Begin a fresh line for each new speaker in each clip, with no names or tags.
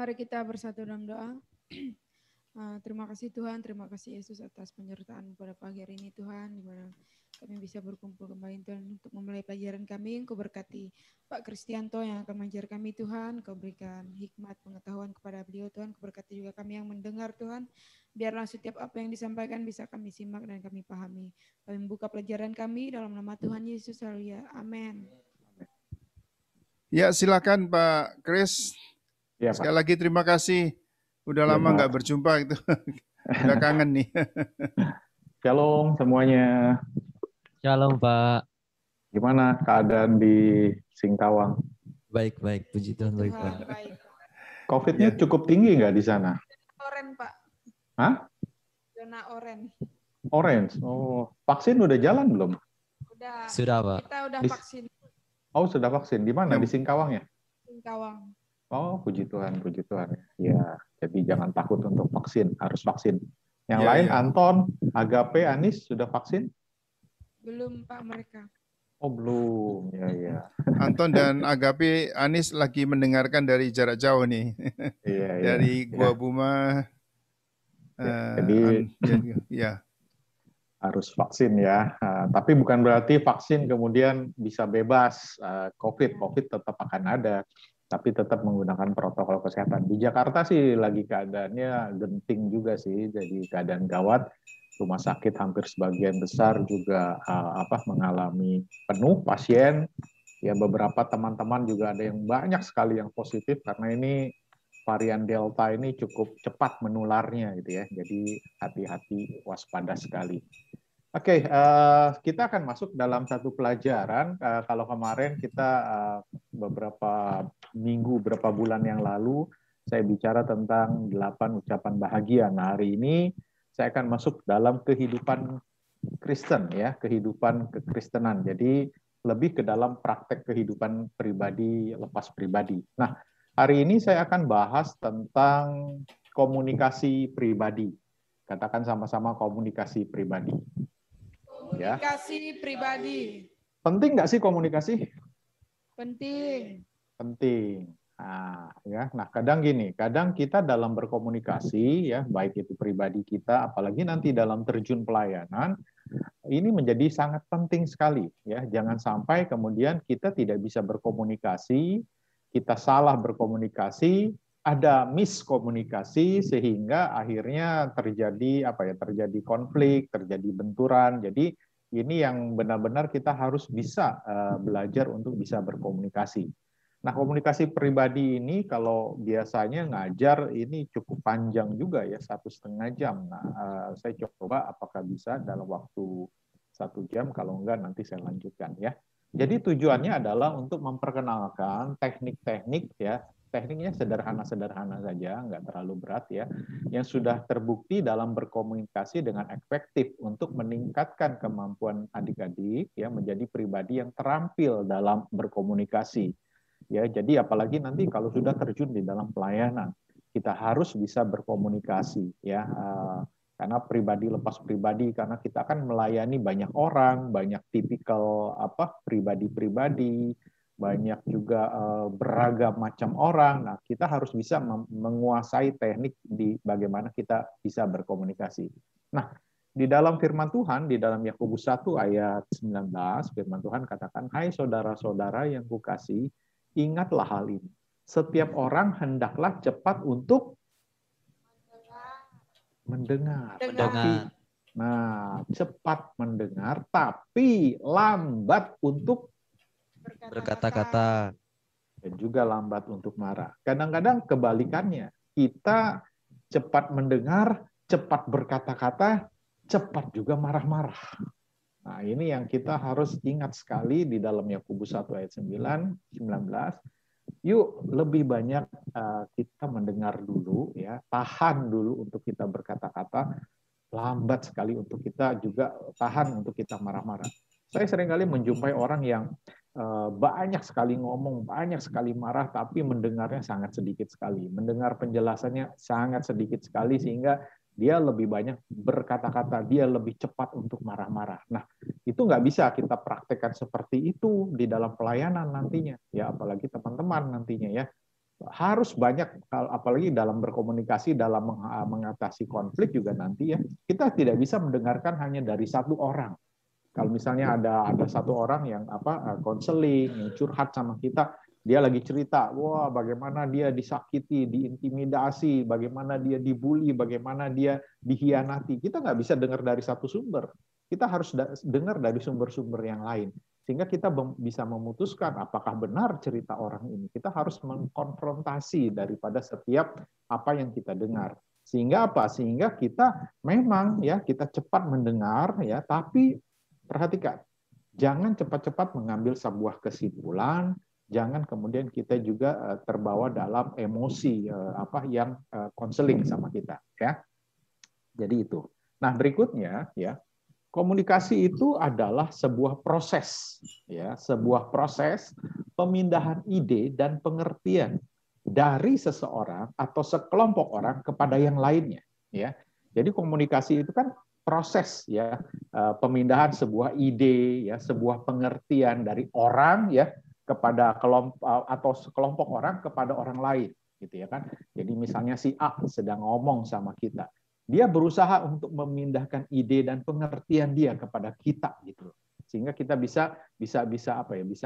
Mari kita bersatu dalam doa. Terima kasih Tuhan, terima kasih Yesus atas penyertaan pada pagi hari ini Tuhan, di mana kami bisa berkumpul kembali Tuhan untuk memulai pelajaran kami. Engkau berkati Pak Kristianto yang akan mengajar kami Tuhan, Kau berikan hikmat pengetahuan kepada beliau Tuhan, Kau berkati juga kami yang mendengar Tuhan, biarlah setiap apa yang disampaikan bisa kami simak dan kami pahami. Kami membuka pelajaran kami dalam nama Tuhan Yesus, haleluya, amin.
Ya, silakan Pak Kris.
Ya,
Sekali
Pak.
lagi terima kasih. Udah
Ya,
lama
Pak.
nggak berjumpa itu. Udah kangen nih.
Shalom semuanya.
Shalom Pak.
Gimana keadaan di Singkawang?
Baik, puji Tuhan baik Pak.
Baik.
COVID-nya cukup tinggi nggak di sana?
Oren Pak.
Hah?
Zona oren.
Orange. Oh, vaksin udah jalan belum?
Sudah Pak.
Kita udah vaksin.
Oh, sudah vaksin. Di mana? Di Singkawang ya?
Singkawang.
Oh, puji Tuhan, puji Tuhan. Ya, jadi jangan takut untuk vaksin, harus vaksin. Yang
Ya,
lain,
ya.
Anton, Agape, Anis sudah vaksin?
Belum Pak mereka.
Oh, belum. Ya.
Anton dan Agape Anis lagi mendengarkan dari jarak jauh nih.
Iya.
Dari Gua Buma.
Jadi
Ya.
harus vaksin ya. Tapi bukan berarti vaksin kemudian bisa bebas COVID. COVID tetap akan ada, tapi tetap menggunakan protokol kesehatan. Di Jakarta sih lagi keadaannya genting juga sih, jadi keadaan gawat. Rumah sakit hampir sebagian besar juga mengalami penuh pasien. Ya, beberapa teman-teman juga ada yang banyak sekali yang positif karena ini varian Delta ini cukup cepat menularnya gitu ya. Jadi hati-hati, waspada sekali. Oke, kita akan masuk dalam satu pelajaran. Kalau kemarin kita beberapa minggu, beberapa bulan yang lalu, saya bicara tentang 8 ucapan bahagia. Nah, hari ini saya akan masuk dalam kehidupan Kristen, ya, kehidupan kekristenan. Jadi lebih ke dalam praktek kehidupan pribadi, lepas pribadi. Nah, hari ini saya akan bahas tentang komunikasi pribadi. Katakan sama-sama komunikasi pribadi.
Komunikasi pribadi.
Penting nggak sih komunikasi?
Penting.
Penting. Nah, kadang gini, kadang kita dalam berkomunikasi, ya, baik itu pribadi kita, apalagi nanti dalam terjun pelayanan, ini menjadi sangat penting sekali, ya. Jangan sampai kemudian kita tidak bisa berkomunikasi, kita salah berkomunikasi, ada miskomunikasi sehingga akhirnya terjadi terjadi konflik, terjadi benturan. Jadi ini yang benar-benar kita harus bisa belajar untuk bisa berkomunikasi. Nah, komunikasi pribadi ini kalau biasanya ngajar ini cukup panjang juga ya, 1,5 jam. Nah, saya coba apakah bisa dalam waktu 1 jam, kalau enggak nanti saya lanjutkan ya. Jadi tujuannya adalah untuk memperkenalkan teknik-teknik ya, tekniknya sederhana-sederhana saja, nggak terlalu berat ya, yang sudah terbukti dalam berkomunikasi dengan efektif untuk meningkatkan kemampuan adik-adik ya menjadi pribadi yang terampil dalam berkomunikasi. Ya, jadi apalagi nanti kalau sudah terjun di dalam pelayanan, kita harus bisa berkomunikasi ya, karena pribadi lepas pribadi, karena kita akan melayani banyak orang, banyak tipikal pribadi-pribadi, banyak juga beragam macam orang. Nah, kita harus bisa menguasai teknik di bagaimana kita bisa berkomunikasi. Nah, di dalam firman Tuhan, di dalam Yakobus 1 ayat 19, firman Tuhan katakan, "Hai saudara-saudara yang kukasihi, ingatlah hal ini. Setiap orang hendaklah cepat untuk mendengar. Cepat mendengar, tapi lambat untuk
berkata-kata.
Dan juga lambat untuk marah. Kadang-kadang kebalikannya. Kita cepat mendengar, cepat berkata-kata, cepat juga marah-marah. Nah, ini yang kita harus ingat sekali di dalam Yakobus 1 ayat 19. Yuk lebih banyak kita mendengar dulu ya, tahan dulu untuk kita berkata-kata, lambat sekali untuk kita juga tahan untuk kita marah-marah. Saya seringkali menjumpai orang yang banyak sekali ngomong, banyak sekali marah, tapi mendengarnya sangat sedikit sekali. Mendengar penjelasannya sangat sedikit sekali, sehingga dia lebih banyak berkata-kata, dia lebih cepat untuk marah-marah. Nah, itu nggak bisa kita praktekkan seperti itu di dalam pelayanan nantinya, ya, apalagi teman-teman nantinya ya. harus banyak, apalagi dalam berkomunikasi, dalam mengatasi konflik juga nanti ya, kita tidak bisa mendengarkan hanya dari satu orang. Kalau misalnya ada satu orang yang konseling, yang curhat sama kita, dia lagi cerita, wah bagaimana dia disakiti, diintimidasi, bagaimana dia dibully, bagaimana dia dihianati. Kita nggak bisa dengar dari satu sumber. Kita harus dengar dari sumber-sumber yang lain. Sehingga kita bisa memutuskan apakah benar cerita orang ini. Kita harus mengkonfrontasi daripada setiap apa yang kita dengar. Sehingga apa? Sehingga kita memang ya kita cepat mendengar ya, tapi perhatikan, jangan cepat-cepat mengambil sebuah kesimpulan, jangan kemudian kita juga terbawa dalam emosi yang konseling sama kita ya. Jadi itu. Nah, berikutnya ya, komunikasi itu adalah sebuah proses, ya, sebuah proses pemindahan ide dan pengertian dari seseorang atau sekelompok orang kepada yang lainnya, ya. Jadi komunikasi itu kan proses, ya, pemindahan sebuah ide, ya, sebuah pengertian dari orang, ya, kepada kelompok atau sekelompok orang kepada orang lain, gitu ya kan. Jadi misalnya si A sedang ngomong sama kita. Dia berusaha untuk memindahkan ide dan pengertian dia kepada kita gitu. Sehingga kita bisa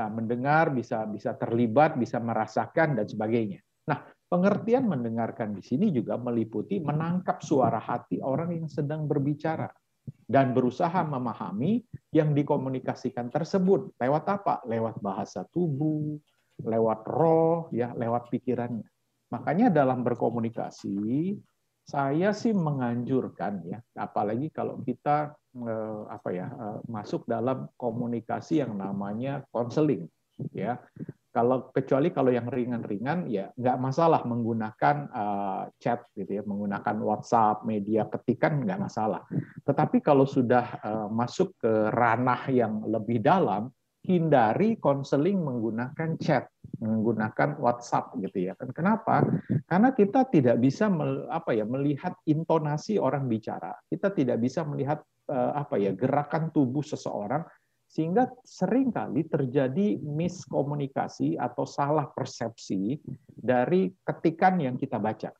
mendengar, bisa terlibat, bisa merasakan dan sebagainya. Nah, pengertian mendengarkan di sini juga meliputi menangkap suara hati orang yang sedang berbicara dan berusaha memahami yang dikomunikasikan tersebut lewat apa? Lewat bahasa tubuh, lewat roh, ya, lewat pikirannya. Makanya dalam berkomunikasi saya sih menganjurkan ya, apalagi kalau kita masuk dalam komunikasi yang namanya konseling, ya. Kecuali kalau yang ringan-ringan ya nggak masalah menggunakan chat gitu ya, menggunakan WhatsApp, media ketikan nggak masalah. Tetapi kalau sudah masuk ke ranah yang lebih dalam, hindari konseling menggunakan chat, menggunakan WhatsApp gitu ya. Kenapa? Karena kita tidak bisa melihat intonasi orang bicara. Kita tidak bisa melihat gerakan tubuh seseorang, sehingga seringkali terjadi miskomunikasi atau salah persepsi dari ketikan yang kita baca.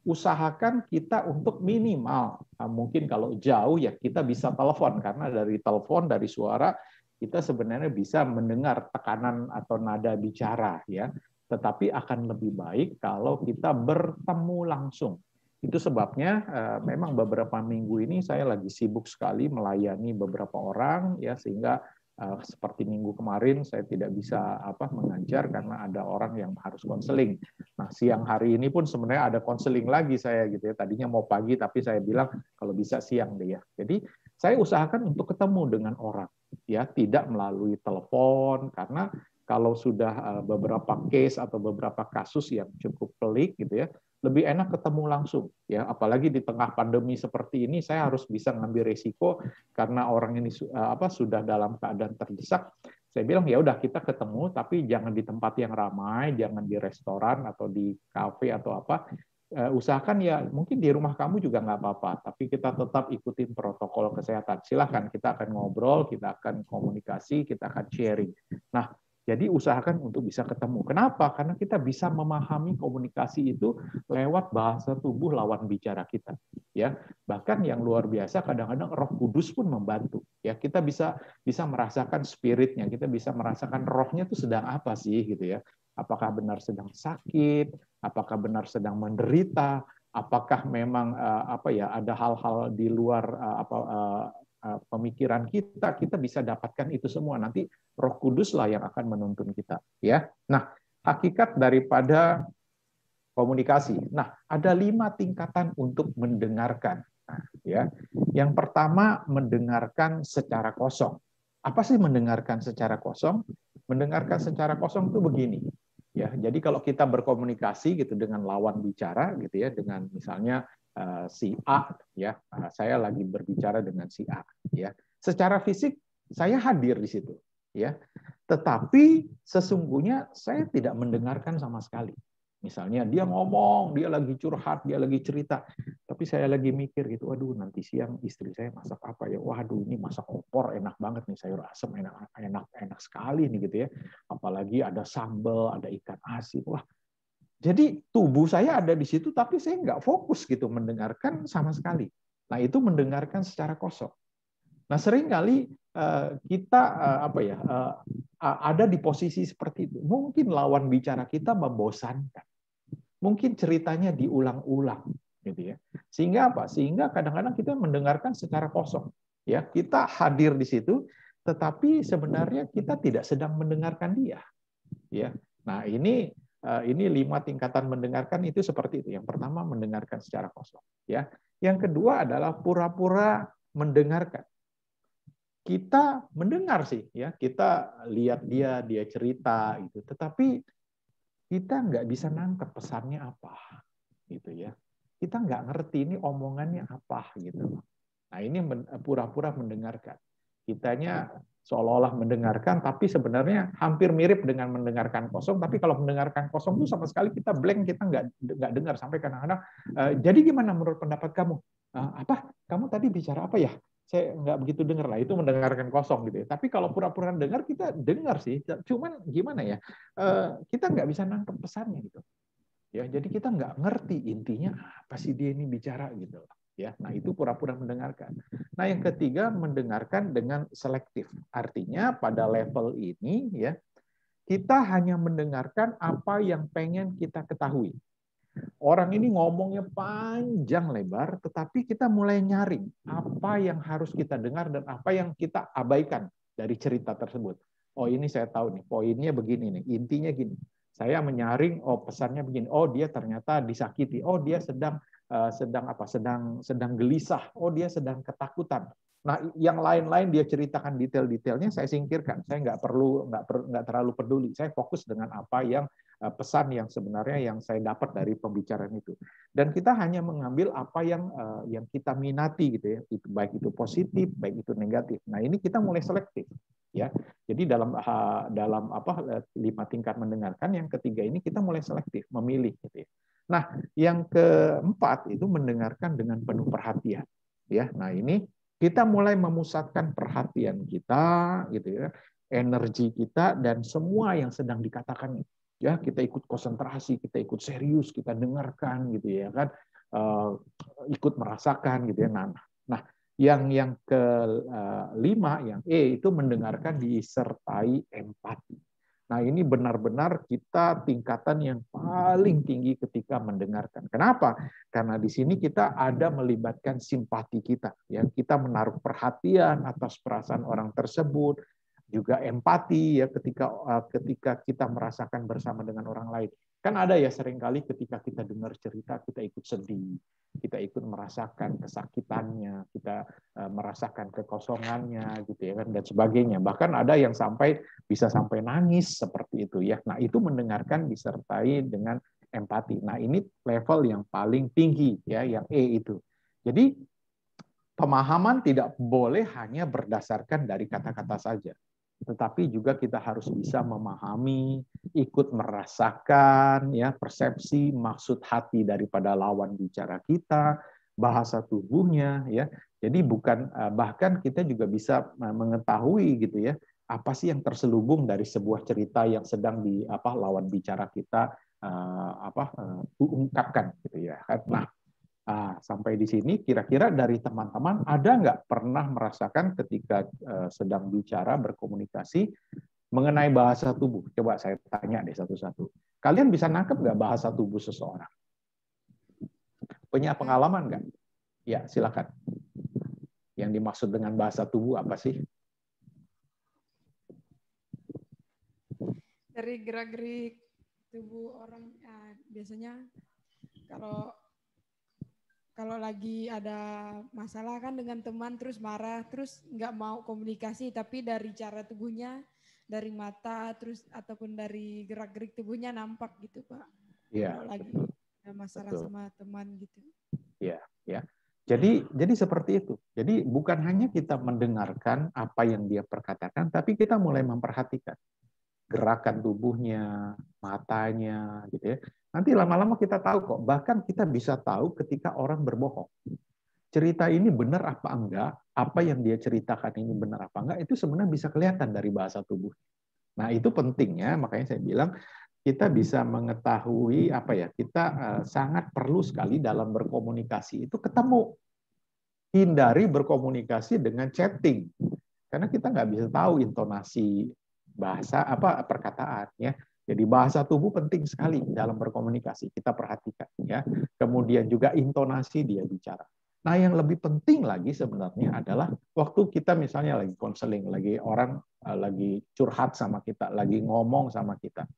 Usahakan kita untuk minimal, mungkin kalau jauh ya kita bisa telepon, karena dari telepon, dari suara kita sebenarnya bisa mendengar tekanan atau nada bicara ya. Tetapi akan lebih baik kalau kita bertemu langsung. Itu sebabnya memang beberapa minggu ini saya lagi sibuk sekali melayani beberapa orang ya, sehingga seperti minggu kemarin saya tidak bisa mengajar karena ada orang yang harus konseling. Nah, siang hari ini pun sebenarnya ada konseling lagi saya gitu ya. Tadinya mau pagi tapi saya bilang kalau bisa siang deh ya. Jadi saya usahakan untuk ketemu dengan orang ya, tidak melalui telepon, karena kalau sudah beberapa case atau beberapa kasus yang cukup pelik gitu ya, lebih enak ketemu langsung ya. Apalagi di tengah pandemi seperti ini saya harus bisa ngambil resiko karena orang ini sudah dalam keadaan terdesak. Saya bilang ya udah kita ketemu, tapi jangan di tempat yang ramai, jangan di restoran atau di kafe atau apa. Usahakan ya mungkin di rumah kamu juga nggak apa-apa, tapi kita tetap ikutin protokol kesehatan. Silahkan, kita akan ngobrol, kita akan komunikasi, kita akan sharing. Nah, jadi usahakan untuk bisa ketemu. Kenapa? Karena kita bisa memahami komunikasi itu lewat bahasa tubuh lawan bicara kita. Ya, bahkan yang luar biasa kadang-kadang Roh Kudus pun membantu. Ya, kita bisa merasakan spiritnya, kita bisa merasakan rohnya itu sedang apa sih gitu ya. Apakah benar sedang sakit? Apakah benar sedang menderita? Apakah memang ada hal-hal di luar pemikiran kita? Kita bisa dapatkan itu semua. Nanti Roh Kudus lah yang akan menuntun kita. Ya. Nah, hakikat daripada komunikasi. Nah, ada 5 tingkatan untuk mendengarkan. Nah, ya. Yang pertama, mendengarkan secara kosong. Apa sih mendengarkan secara kosong? Mendengarkan secara kosong itu begini. Ya, jadi kalau kita berkomunikasi gitu dengan lawan bicara gitu ya, dengan misalnya si A ya, saya lagi berbicara dengan si A ya. Secara fisik saya hadir di situ ya. Tetapi sesungguhnya saya tidak mendengarkan sama sekali. Misalnya dia ngomong, dia lagi curhat, dia lagi cerita, tapi saya lagi mikir gitu, waduh nanti siang istri saya masak apa ya, waduh ini masak opor enak banget nih, sayur asam enak sekali nih gitu ya, apalagi ada sambal, ada ikan asin, wah Jadi tubuh saya ada di situ, tapi saya nggak fokus gitu mendengarkan sama sekali. Nah itu mendengarkan secara kosong. Nah seringkali kita ada di posisi seperti itu. Mungkin lawan bicara kita membosankan. Mungkin ceritanya diulang-ulang, gitu ya. Sehingga apa? Sehingga kadang-kadang kita mendengarkan secara kosong. Ya, kita hadir di situ, tetapi sebenarnya kita tidak sedang mendengarkan dia. Ya, nah ini 5 tingkatan mendengarkan itu seperti itu. Yang pertama mendengarkan secara kosong. Ya, yang kedua adalah pura-pura mendengarkan. Kita mendengar sih, ya kita lihat dia cerita itu, tetapi kita nggak bisa nangkep pesannya apa, gitu ya. Kita nggak ngerti ini omongannya apa, gitu. Nah ini pura-pura mendengarkan. Kitanya seolah-olah mendengarkan, tapi sebenarnya hampir mirip dengan mendengarkan kosong. Tapi kalau mendengarkan kosong itu sama sekali kita blank, kita nggak dengar sampai kadang-kadang. Jadi gimana menurut pendapat kamu? Apa? Kamu tadi bicara apa ya? Saya nggak begitu dengar lah. Itu mendengarkan kosong gitu ya. Tapi kalau pura-pura dengar kita dengar sih. Cuman gimana ya? Kita nggak bisa nangkep pesannya gitu. Ya, jadi kita nggak ngerti intinya apa sih dia ini bicara gitu. Ya, nah itu pura-pura mendengarkan. Nah yang ketiga mendengarkan dengan selektif. Artinya pada level ini ya kita hanya mendengarkan apa yang pengen kita ketahui. Orang ini ngomongnya panjang lebar, tetapi kita mulai nyaring apa yang harus kita dengar dan apa yang kita abaikan dari cerita tersebut. Oh ini saya tahu nih, poinnya begini nih, intinya gini. Saya menyaring, oh pesannya begini, oh dia ternyata disakiti, oh dia sedang gelisah, oh dia sedang ketakutan. Nah, yang lain-lain dia ceritakan detail-detailnya, saya singkirkan. Saya nggak terlalu peduli. Saya fokus dengan apa yang pesan yang sebenarnya yang saya dapat dari pembicaraan itu. Dan kita hanya mengambil apa yang kita minati gitu ya, baik itu positif, baik itu negatif. Nah ini kita mulai selektif ya. Jadi dalam 5 tingkat mendengarkan, yang ketiga ini kita mulai selektif, memilih gitu ya. Nah yang keempat itu mendengarkan dengan penuh perhatian ya. Nah ini kita mulai memusatkan perhatian kita gitu ya, energi kita dan semua yang sedang dikatakan ya, kita ikut konsentrasi, kita ikut serius, kita dengarkan gitu ya kan, ikut merasakan gitu ya. Nah yang kelima, yang E itu mendengarkan disertai empati. Nah ini benar-benar kita tingkatan yang paling tinggi ketika mendengarkan. Kenapa? Karena di sini kita ada melibatkan simpati kita, ya kita menaruh perhatian atas perasaan orang tersebut, juga empati ya ketika kita merasakan bersama dengan orang lain. Kan ada ya seringkali ketika kita dengar cerita kita ikut sedih, kita ikut merasakan kesakitannya, kita merasakan kekosongannya gitu ya kan dan sebagainya. Bahkan ada yang bisa sampai nangis seperti itu ya. Nah, itu mendengarkan disertai dengan empati. Nah, ini level yang paling tinggi ya, yang E itu. Jadi pemahaman tidak boleh hanya berdasarkan dari kata-kata saja, tetapi juga kita harus bisa memahami, ikut merasakan ya persepsi, maksud hati daripada lawan bicara kita, bahasa tubuhnya ya. Jadi bukan bahkan kita juga bisa mengetahui gitu ya, apa sih yang terselubung dari sebuah cerita yang sedang lawan bicara kita ungkapkan gitu ya. Nah, sampai di sini kira-kira dari teman-teman ada nggak pernah merasakan ketika sedang bicara berkomunikasi mengenai bahasa tubuh? Coba saya tanya deh satu-satu. Kalian bisa nangkep nggak bahasa tubuh seseorang? Punya pengalaman nggak? Ya silakan. Yang dimaksud dengan bahasa tubuh apa sih?
Dari gerak-gerik tubuh orang biasanya kalau lagi ada masalah kan dengan teman terus marah, terus nggak mau komunikasi, tapi dari cara tubuhnya, dari mata, terus ataupun dari gerak-gerik tubuhnya nampak gitu Pak.
Iya.
Kalau lagi ada masalah sama teman gitu.
Iya, ya. Jadi seperti itu. Jadi bukan hanya kita mendengarkan apa yang dia perkatakan, tapi kita mulai memperhatikan gerakan tubuhnya, matanya, gitu ya. Nanti lama-lama kita tahu kok. Bahkan kita bisa tahu ketika orang berbohong. Cerita ini benar apa enggak, apa yang dia ceritakan ini benar apa enggak, itu sebenarnya bisa kelihatan dari bahasa tubuh. Nah itu pentingnya, makanya saya bilang kita bisa mengetahui apa ya, kita sangat perlu sekali dalam berkomunikasi itu ketemu. Hindari berkomunikasi dengan chatting, karena kita nggak bisa tahu intonasi bahasa apa perkataan ya. Jadi bahasa tubuh penting sekali dalam berkomunikasi, kita perhatikan ya. Kemudian juga intonasi dia bicara. Nah, yang lebih penting lagi sebenarnya adalah waktu kita misalnya lagi konseling, lagi orang lagi curhat sama kita, lagi ngomong sama kita.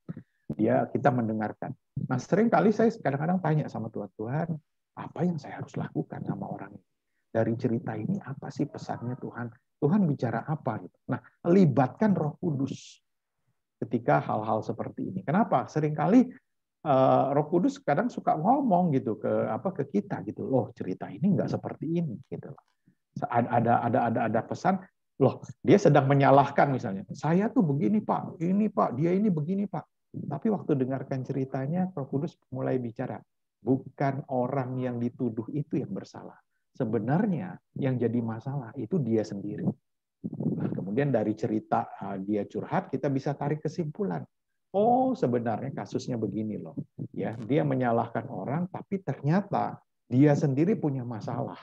Kita mendengarkan. Nah, sering kali saya kadang-kadang tanya sama Tuhan, apa yang saya harus lakukan sama orang ini? Dari cerita ini apa sih pesannya Tuhan? Tuhan bicara apa? Nah, libatkan Roh Kudus ketika hal-hal seperti ini. Kenapa? Seringkali Roh Kudus kadang suka ngomong gitu ke kita gitu. Loh, cerita ini nggak seperti ini gitu. Ada pesan, loh, dia sedang menyalahkan misalnya. Saya tuh begini, Pak. Ini, Pak, dia ini begini, Pak. Tapi waktu dengarkan ceritanya, Roh Kudus mulai bicara. Bukan orang yang dituduh itu yang bersalah. Sebenarnya yang jadi masalah itu dia sendiri. Nah, kemudian dari cerita dia curhat, kita bisa tarik kesimpulan. Oh, sebenarnya kasusnya begini loh. Ya, dia menyalahkan orang, tapi ternyata dia sendiri punya masalah.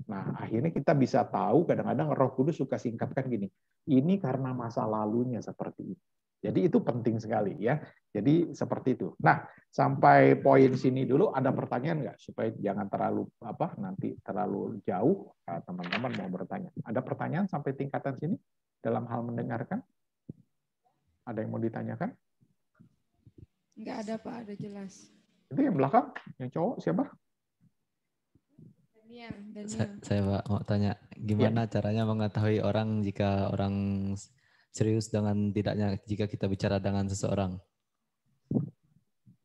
Nah, akhirnya kita bisa tahu, kadang-kadang Roh Kudus suka singkatkan gini, ini karena masa lalunya seperti ini. Jadi itu penting sekali ya. Jadi seperti itu. Nah, sampai poin sini dulu ada pertanyaan nggak supaya jangan terlalu nanti terlalu jauh teman-teman mau bertanya. Ada pertanyaan sampai tingkatan sini dalam hal mendengarkan? Ada yang mau ditanyakan?
Nggak ada Pak, ada jelas.
Itu yang belakang, yang cowok siapa?
Daniel.
Saya Pak mau tanya, gimana caranya mengetahui orang jika orang serius dengan tidaknya jika kita bicara dengan seseorang?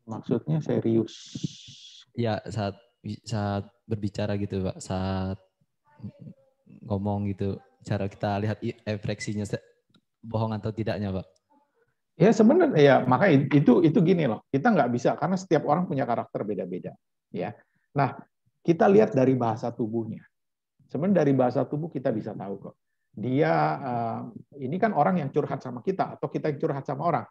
Maksudnya serius?
Ya, saat berbicara gitu Pak, saat ngomong gitu, cara kita lihat ekspresinya bohong atau tidaknya Pak.
Ya sebenarnya ya makanya itu gini loh, kita nggak bisa karena setiap orang punya karakter beda-beda ya. Nah, kita lihat dari bahasa tubuhnya. Sebenarnya dari bahasa tubuh kita bisa tahu kok. Dia ini kan orang yang curhat sama kita atau kita yang curhat sama orang.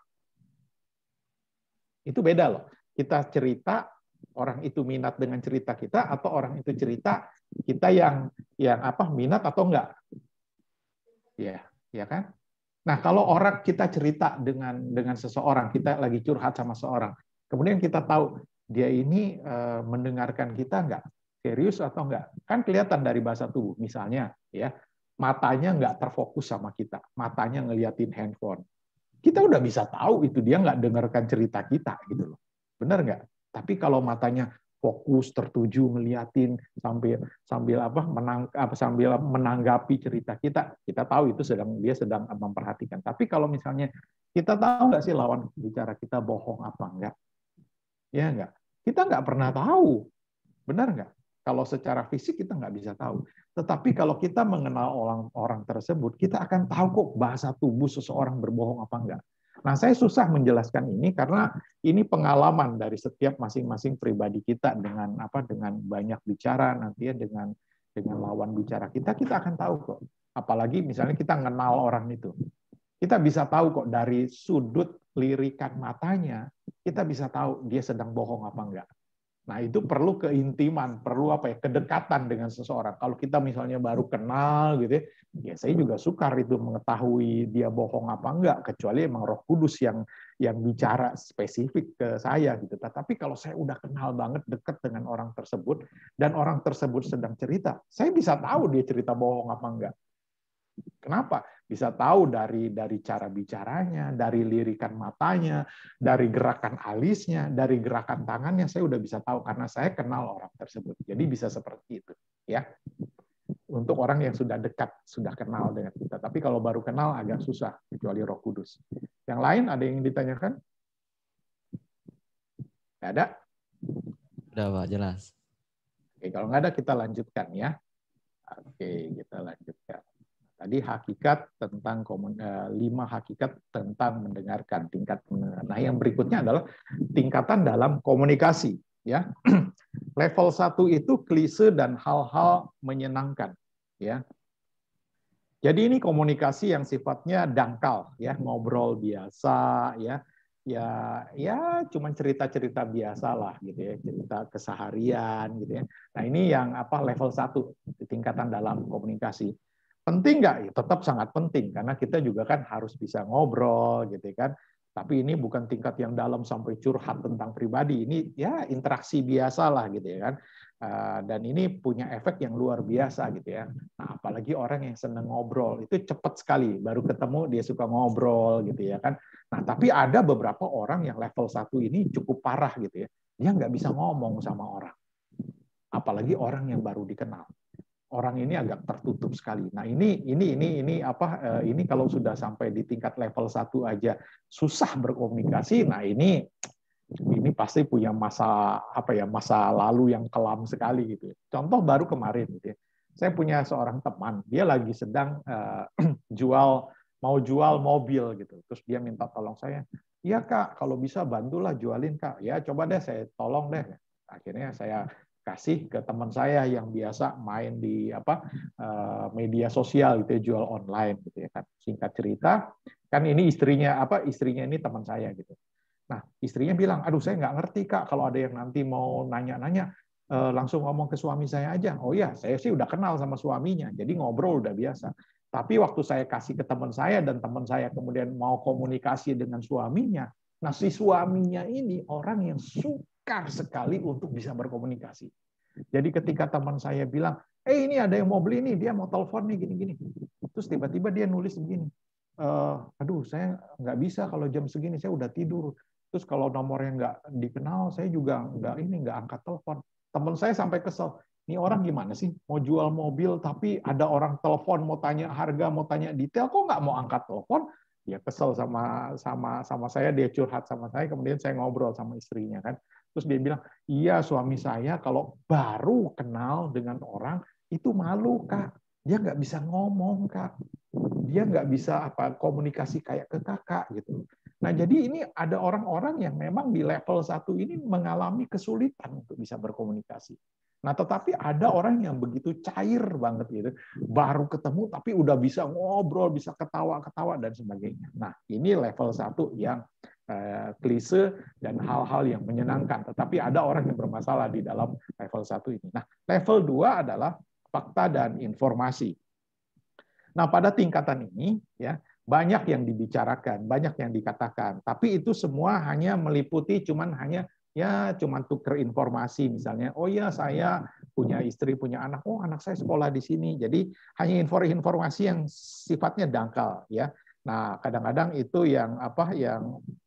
Itu beda loh. Kita cerita, orang itu minat dengan cerita kita atau orang itu cerita kita yang minat atau enggak. Ya kan? Nah, kalau orang kita cerita dengan seseorang, kita lagi curhat sama seorang, kemudian kita tahu dia ini mendengarkan kita enggak, serius atau enggak, kan kelihatan dari bahasa tubuh. Misalnya, ya matanya enggak terfokus sama kita, matanya ngeliatin handphone. Kita udah bisa tahu itu dia nggak dengarkan cerita kita gitu loh, benar nggak? Tapi kalau matanya fokus tertuju ngeliatin sambil menanggapi cerita kita tahu itu dia sedang memperhatikan. Tapi kalau misalnya kita tahu nggak sih lawan bicara kita bohong apa enggak? Ya enggak. Kita nggak pernah tahu, benar nggak? Kalau secara fisik kita nggak bisa tahu. Tetapi kalau kita mengenal orang tersebut, kita akan tahu kok bahasa tubuh seseorang berbohong apa enggak. Nah, saya susah menjelaskan ini karena ini pengalaman dari setiap masing-masing pribadi kita dengan banyak bicara nanti ya dengan lawan bicara kita akan tahu kok. Apalagi misalnya kita mengenal orang itu. Kita bisa tahu kok dari sudut lirikan matanya, kita bisa tahu dia sedang bohong apa enggak. Nah, itu perlu keintiman, perlu kedekatan dengan seseorang. Kalau kita misalnya baru kenal gitu ya saya juga sukar itu mengetahui dia bohong apa enggak, kecuali emang Roh Kudus yang bicara spesifik ke saya gitu. Tapi kalau saya udah kenal banget, dekat dengan orang tersebut dan orang tersebut sedang cerita, saya bisa tahu dia cerita bohong apa enggak. Kenapa? Bisa tahu dari cara bicaranya, dari lirikan matanya, dari gerakan alisnya, dari gerakan tangannya, saya udah bisa tahu karena saya kenal orang tersebut. Jadi bisa seperti itu, ya. Untuk orang yang sudah dekat, sudah kenal dengan kita. Tapi kalau baru kenal agak susah, kecuali Roh Kudus. Yang lain ada yang ditanyakan? Nggak ada?
Udah Pak, jelas.
Oke, kalau nggak ada kita lanjutkan ya. Oke, kita lanjutkan. Tadi hakikat tentang 5 hakikat tentang mendengarkan, tingkat mendengar. Nah, yang berikutnya adalah tingkatan dalam komunikasi, ya. Level 1 itu klise dan hal-hal menyenangkan, ya. Jadi ini komunikasi yang sifatnya dangkal, ya, ngobrol biasa, ya. ya cuman cerita-cerita biasa lah gitu ya, cerita keseharian gitu ya. Nah ini yang level 1 tingkatan dalam komunikasi. Penting nggak? Ya, tetap sangat penting karena kita juga kan harus bisa ngobrol gitu kan. Tapi ini bukan tingkat yang dalam sampai curhat tentang pribadi. Ini ya interaksi biasa lah gitu ya kan. Dan ini punya efek yang luar biasa gitu ya. Nah, apalagi orang yang seneng ngobrol itu cepat sekali. Baru ketemu dia suka ngobrol gitu ya kan. Nah, tapi ada beberapa orang yang level 1 ini cukup parah gitu ya. Dia nggak bisa ngomong sama orang. Apalagi orang yang baru dikenal. Orang ini agak tertutup sekali. Nah, ini kalau sudah sampai di tingkat level 1 aja susah berkomunikasi. Nah, ini pasti punya masa lalu yang kelam sekali gitu. Contoh baru kemarin gitu ya. Saya punya seorang teman, dia lagi sedang mau jual mobil gitu. Terus dia minta tolong saya. "Iya, Kak, kalau bisa bantulah jualin, Kak." "Ya, coba deh saya tolong deh." Akhirnya saya kasih ke teman saya yang biasa main di media sosial gitu ya, jual online gitu ya kan. Singkat cerita, kan ini istrinya ini teman saya gitu. Nah, istrinya bilang, "Aduh, saya nggak ngerti, Kak, kalau ada yang nanti mau nanya-nanya, langsung ngomong ke suami saya aja." "Oh ya, saya sih udah kenal sama suaminya, jadi ngobrol udah biasa. Tapi waktu saya kasih ke teman saya dan teman saya kemudian mau komunikasi dengan suaminya, nah si suaminya ini orang yang sukar sekali untuk bisa berkomunikasi. Jadi ketika teman saya bilang, ini ada yang mau beli nih, dia mau telepon nih gini-gini. Terus tiba-tiba dia nulis begini, aduh saya nggak bisa kalau jam segini, saya udah tidur. Terus kalau nomornya nggak dikenal, saya juga nggak angkat telepon." Teman saya sampai kesel, ini orang gimana sih mau jual mobil tapi ada orang telepon mau tanya harga, mau tanya detail, kok nggak mau angkat telepon? Dia kesel sama saya, dia curhat sama saya, kemudian saya ngobrol sama istrinya kan. Terus dia bilang, "Iya, suami saya kalau baru kenal dengan orang itu malu, Kak. Dia nggak bisa ngomong, Kak. Dia nggak bisa komunikasi kayak ke kakak gitu." Nah, jadi ini ada orang-orang yang memang di level 1 ini mengalami kesulitan untuk bisa berkomunikasi. Nah, tetapi ada orang yang begitu cair banget gitu, baru ketemu tapi udah bisa ngobrol, bisa ketawa-ketawa dan sebagainya. Nah, ini level 1 yang klise dan hal-hal yang menyenangkan. Tetapi ada orang yang bermasalah di dalam level 1 ini. Nah, level 2 adalah fakta dan informasi. Nah, pada tingkatan ini ya banyak yang dibicarakan, banyak yang dikatakan, tapi itu semua hanya meliputi cuman tuker informasi misalnya. "Oh ya, saya punya istri, punya anak. Oh, anak saya sekolah di sini." Jadi hanya informasi yang sifatnya dangkal ya. Nah, kadang-kadang itu yang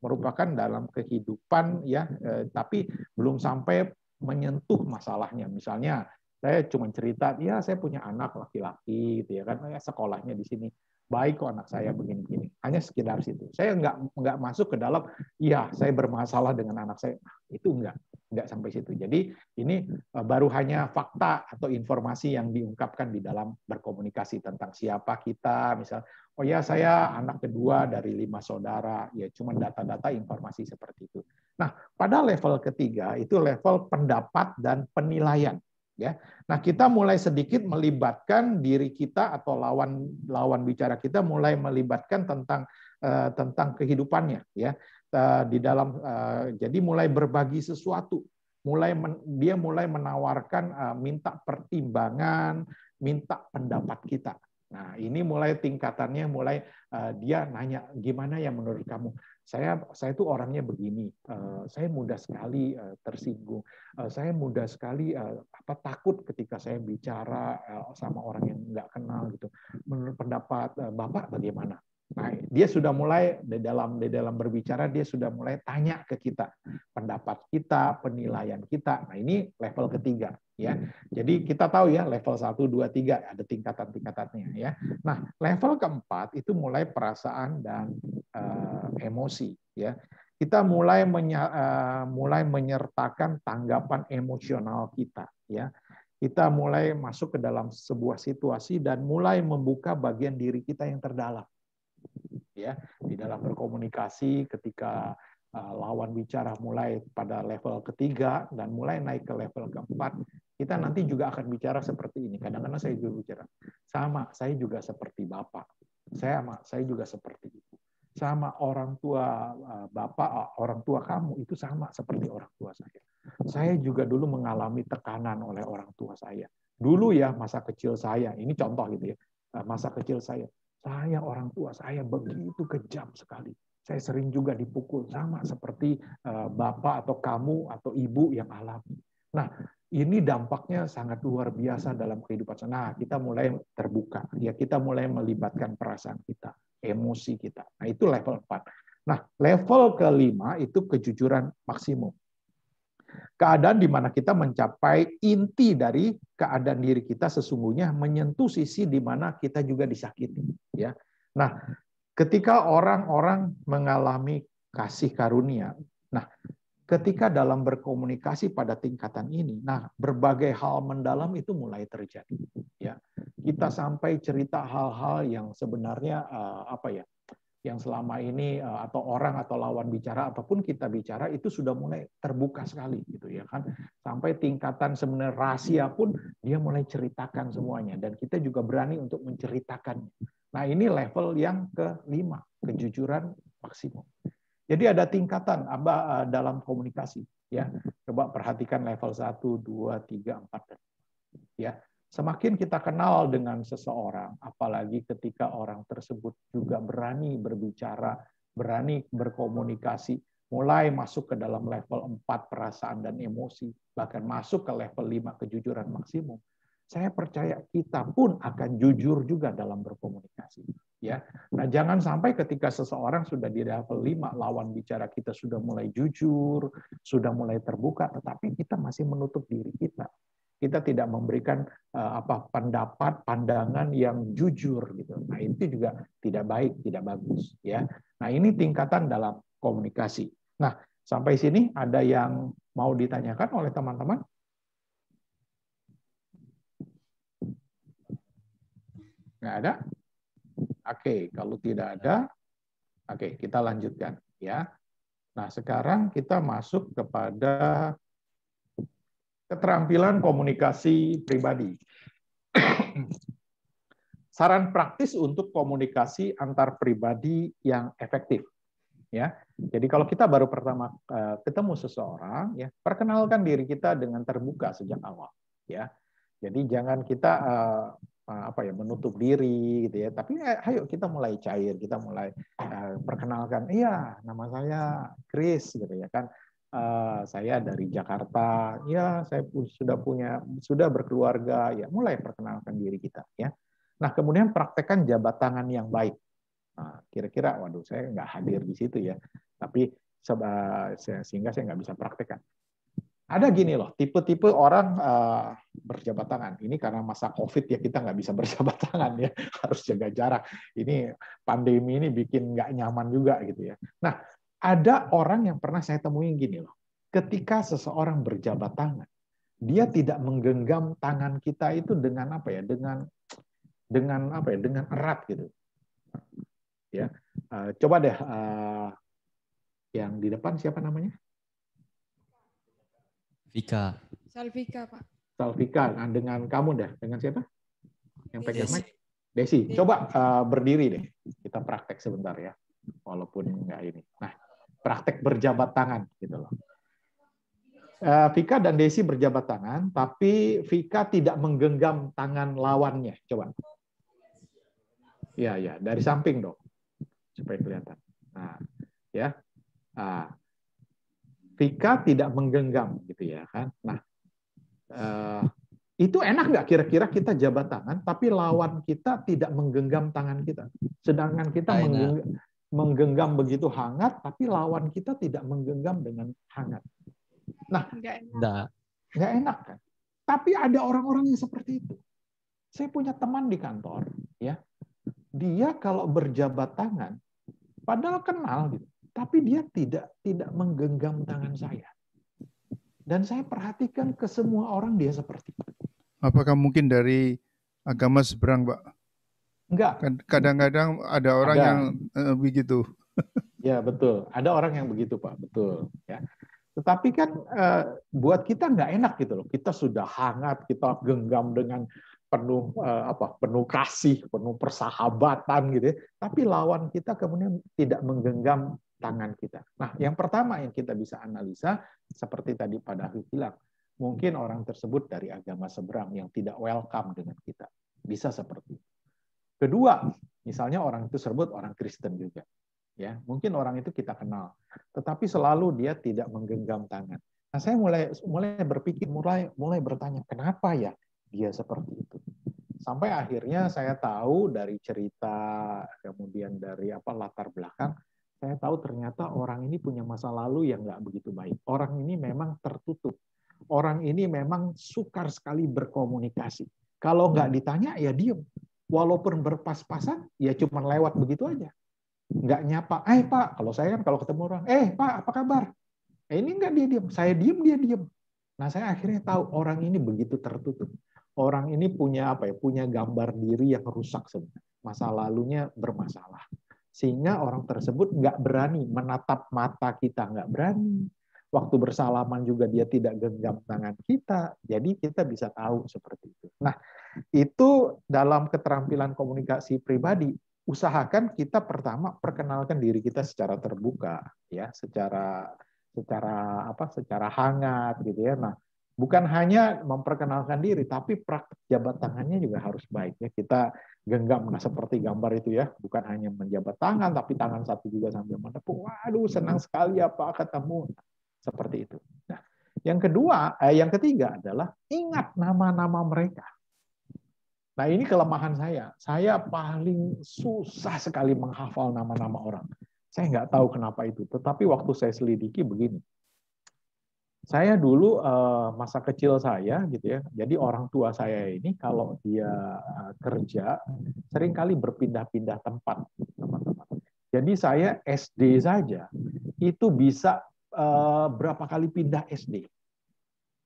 merupakan dalam kehidupan ya, tapi belum sampai menyentuh masalahnya. Misalnya saya cuma cerita, "Ya saya punya anak laki-laki gitu ya kan, ya sekolahnya di sini. Baik kok anak saya begini-begini." Hanya sekedar situ. Saya nggak masuk ke dalam, "Ya saya bermasalah dengan anak saya." Itu nggak sampai situ. Jadi ini baru hanya fakta atau informasi yang diungkapkan di dalam berkomunikasi tentang siapa kita, misal, "Oh ya saya anak kedua dari 5 saudara." Ya cuma data-data informasi seperti itu. Nah, pada level ketiga itu level pendapat dan penilaian. Ya, nah kita mulai sedikit melibatkan diri kita atau lawan bicara kita mulai melibatkan tentang kehidupannya, ya di dalam jadi mulai berbagi sesuatu, dia mulai menawarkan minta pertimbangan, minta pendapat kita. Nah ini mulai tingkatannya dia nanya, "Gimana ya menurut kamu? Saya tuh orangnya begini, saya mudah sekali tersinggung, saya mudah sekali takut ketika saya bicara sama orang yang nggak kenal gitu. Menurut pendapat Bapak bagaimana?" Nah, dia sudah mulai di dalam berbicara, dia sudah mulai tanya ke kita pendapat kita, penilaian kita. Nah, ini level ketiga ya. Jadi kita tahu ya level 1, 2, 3 ada tingkatan-tingkatannya ya. Nah, level keempat itu mulai perasaan dan emosi ya. Kita mulai menyertakan tanggapan emosional kita ya. Kita mulai masuk ke dalam sebuah situasi dan mulai membuka bagian diri kita yang terdalam. Ya, di dalam berkomunikasi ketika lawan bicara mulai pada level ketiga dan mulai naik ke level keempat, kita nanti juga akan bicara seperti ini. Kadang-kadang saya juga bicara, "Sama, saya juga seperti Bapak. Saya juga seperti Ibu. sama orang tua bapak, orang tua kamu itu sama seperti orang tua saya. Saya juga dulu mengalami tekanan oleh orang tua saya. Dulu ya masa kecil saya, ini contoh gitu ya, masa kecil saya orang tua saya begitu kejam sekali. Saya sering juga dipukul sama seperti bapak atau kamu atau ibu yang alami. Nah, ini dampaknya sangat luar biasa dalam kehidupan. Nah, kita mulai terbuka, ya kita mulai melibatkan perasaan kita, emosi kita. Nah, itu level 4. Nah, level kelima itu kejujuran maksimum. Keadaan di mana kita mencapai inti dari keadaan diri kita sesungguhnya menyentuh sisi di mana kita juga disakiti. Ya, nah ketika orang-orang mengalami kasih karunia, nah ketika dalam berkomunikasi pada tingkatan ini, nah berbagai hal mendalam itu mulai terjadi. Ya, kita sampai cerita hal-hal yang sebenarnya yang selama ini atau orang atau lawan bicara ataupun kita bicara itu sudah mulai terbuka sekali gitu ya kan, sampai tingkatan sebenarnya rahasia pun dia mulai ceritakan semuanya dan kita juga berani untuk menceritakannya. Nah, ini level yang kelima, kejujuran maksimum. Jadi ada tingkatan dalam komunikasi ya. Coba perhatikan level 1, 2, 3, 4 ya. Semakin kita kenal dengan seseorang, apalagi ketika orang tersebut juga berani berbicara, berani berkomunikasi, mulai masuk ke dalam level 4 perasaan dan emosi, bahkan masuk ke level 5 kejujuran maksimum. Saya percaya kita pun akan jujur juga dalam berkomunikasi. Ya, nah jangan sampai ketika seseorang sudah di level 5, lawan bicara kita sudah mulai jujur, sudah mulai terbuka, tetapi kita masih menutup diri kita. Kita tidak memberikan pendapat, pandangan yang jujur gitu. Nah, itu juga tidak baik, tidak bagus ya. Nah, ini tingkatan dalam komunikasi. Nah, sampai sini ada yang mau ditanyakan oleh teman-teman? Nggak ada? Oke, kalau tidak ada, oke, kita lanjutkan ya. Nah, sekarang kita masuk kepada keterampilan komunikasi pribadi. Saran praktis untuk komunikasi antar pribadi yang efektif. Ya, jadi kalau kita baru pertama ketemu seseorang, ya perkenalkan diri kita dengan terbuka sejak awal. Ya, jadi jangan kita menutup diri gitu ya. Tapi ayo kita mulai cair, kita mulai perkenalkan. Iya, nama saya Chris gitu ya kan. Saya dari Jakarta, ya saya sudah berkeluarga, ya mulai perkenalkan diri kita ya. Nah kemudian praktekkan jabat tangan yang baik. Nah, kira-kira, waduh saya nggak hadir di situ ya, tapi sehingga saya nggak bisa praktekkan. Ada gini loh, tipe-tipe orang berjabat tangan. Ini karena masa COVID ya kita nggak bisa berjabat tangan ya, harus jaga jarak. Ini pandemi ini bikin nggak nyaman juga gitu ya. Nah ada orang yang pernah saya temuin gini loh, ketika seseorang berjabat tangan, dia tidak menggenggam tangan kita itu dengan dengan erat gitu. Ya, coba deh yang di depan siapa namanya?
Vika.
Salvika, Pak.
Salvika, nah, dengan kamu dah, dengan siapa? Yang pegang mic?
Desi.
Desi, coba berdiri deh, kita praktek sebentar ya, walaupun nggak ini. Nah, praktek berjabat tangan gitu loh. Vika dan Desi berjabat tangan, tapi Vika tidak menggenggam tangan lawannya. Coba. Ya, dari samping dong, supaya kelihatan. Nah, ya. Nah, Vika tidak menggenggam, gitu ya kan. Nah, itu enak nggak kira-kira kita jabat tangan, tapi lawan kita tidak menggenggam tangan kita. Sedangkan kita menggenggam begitu hangat, tapi lawan kita tidak menggenggam dengan hangat. Nah, nggak enak kan? Tapi ada orang-orang yang seperti itu. Saya punya teman di kantor, ya. Dia kalau berjabat tangan, padahal kenal gitu, tapi dia tidak menggenggam tangan saya. Dan saya perhatikan ke semua orang dia seperti itu.
Apakah mungkin dari agama seberang, Pak?
Enggak.
Kadang-kadang ada orang yang begitu.
Ya, betul. Ada orang yang begitu, Pak. Betul. Ya. Tetapi kan buat kita nggak enak gitu loh. Kita sudah hangat, kita genggam dengan penuh kasih, penuh persahabatan gitu ya. Tapi lawan kita kemudian tidak menggenggam tangan kita. Nah, yang pertama yang kita bisa analisa seperti tadi Pak David bilang, mungkin orang tersebut dari agama seberang yang tidak welcome dengan kita. Bisa seperti itu. Kedua, misalnya orang itu tersebut orang Kristen juga. Ya, mungkin orang itu kita kenal, tetapi selalu dia tidak menggenggam tangan. Nah, saya mulai berpikir, mulai bertanya, kenapa ya dia seperti itu? Sampai akhirnya saya tahu dari cerita, kemudian dari latar belakang, saya tahu ternyata orang ini punya masa lalu yang nggak begitu baik. Orang ini memang tertutup. Orang ini memang sukar sekali berkomunikasi. Kalau nggak ditanya, ya diem. Walaupun berpas-pasan, ya cuma lewat begitu aja. Nggak nyapa, Pak, kalau saya kan kalau ketemu orang, Pak, apa kabar? Ini nggak, dia diem, saya diem, dia diem. Nah, saya akhirnya tahu orang ini begitu tertutup. Orang ini punya punya gambar diri yang rusak sebenarnya. Masa lalunya bermasalah. Sehingga orang tersebut nggak berani menatap mata kita, nggak berani. Waktu bersalaman juga dia tidak genggam tangan kita. Jadi kita bisa tahu seperti itu. Nah, itu dalam keterampilan komunikasi pribadi. Usahakan kita pertama perkenalkan diri kita secara terbuka, ya, secara hangat gitu ya. Nah, bukan hanya memperkenalkan diri, tapi praktek jabat tangannya juga harus baik ya. Kita genggam, nah seperti gambar itu ya, bukan hanya menjabat tangan, tapi tangan satu juga sambil menepuk. Waduh, senang sekali ya Pak ketemu. Seperti itu. Nah, yang ketiga adalah ingat nama-nama mereka. Nah, ini kelemahan saya. Saya paling susah sekali menghafal nama-nama orang. Saya nggak tahu kenapa itu. Tetapi waktu saya selidiki begini. Saya dulu masa kecil saya gitu ya. Jadi orang tua saya ini kalau dia kerja seringkali berpindah-pindah tempat, teman-teman. Jadi saya SD saja itu bisa berapa kali pindah SD.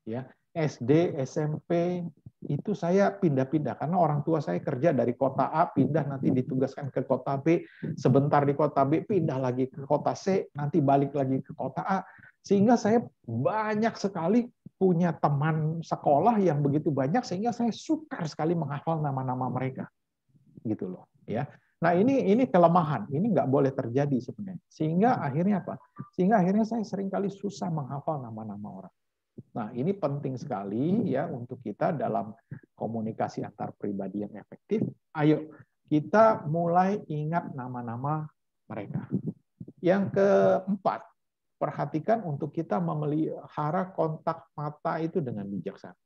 Ya, SD, SMP itu saya pindah-pindah karena orang tua saya kerja dari kota A pindah nanti ditugaskan ke kota B, sebentar di kota B pindah lagi ke kota C, nanti balik lagi ke kota A, sehingga saya banyak sekali punya teman sekolah yang begitu banyak sehingga saya sukar sekali menghafal nama-nama mereka gitu loh ya. Nah, ini kelemahan, ini nggak boleh terjadi sebenarnya. Sehingga akhirnya apa? Sehingga akhirnya saya seringkali susah menghafal nama-nama orang. Nah, ini penting sekali ya untuk kita dalam komunikasi antar pribadi yang efektif. Ayo, kita mulai ingat nama-nama mereka. Yang keempat, perhatikan untuk kita memelihara kontak mata itu dengan bijaksana.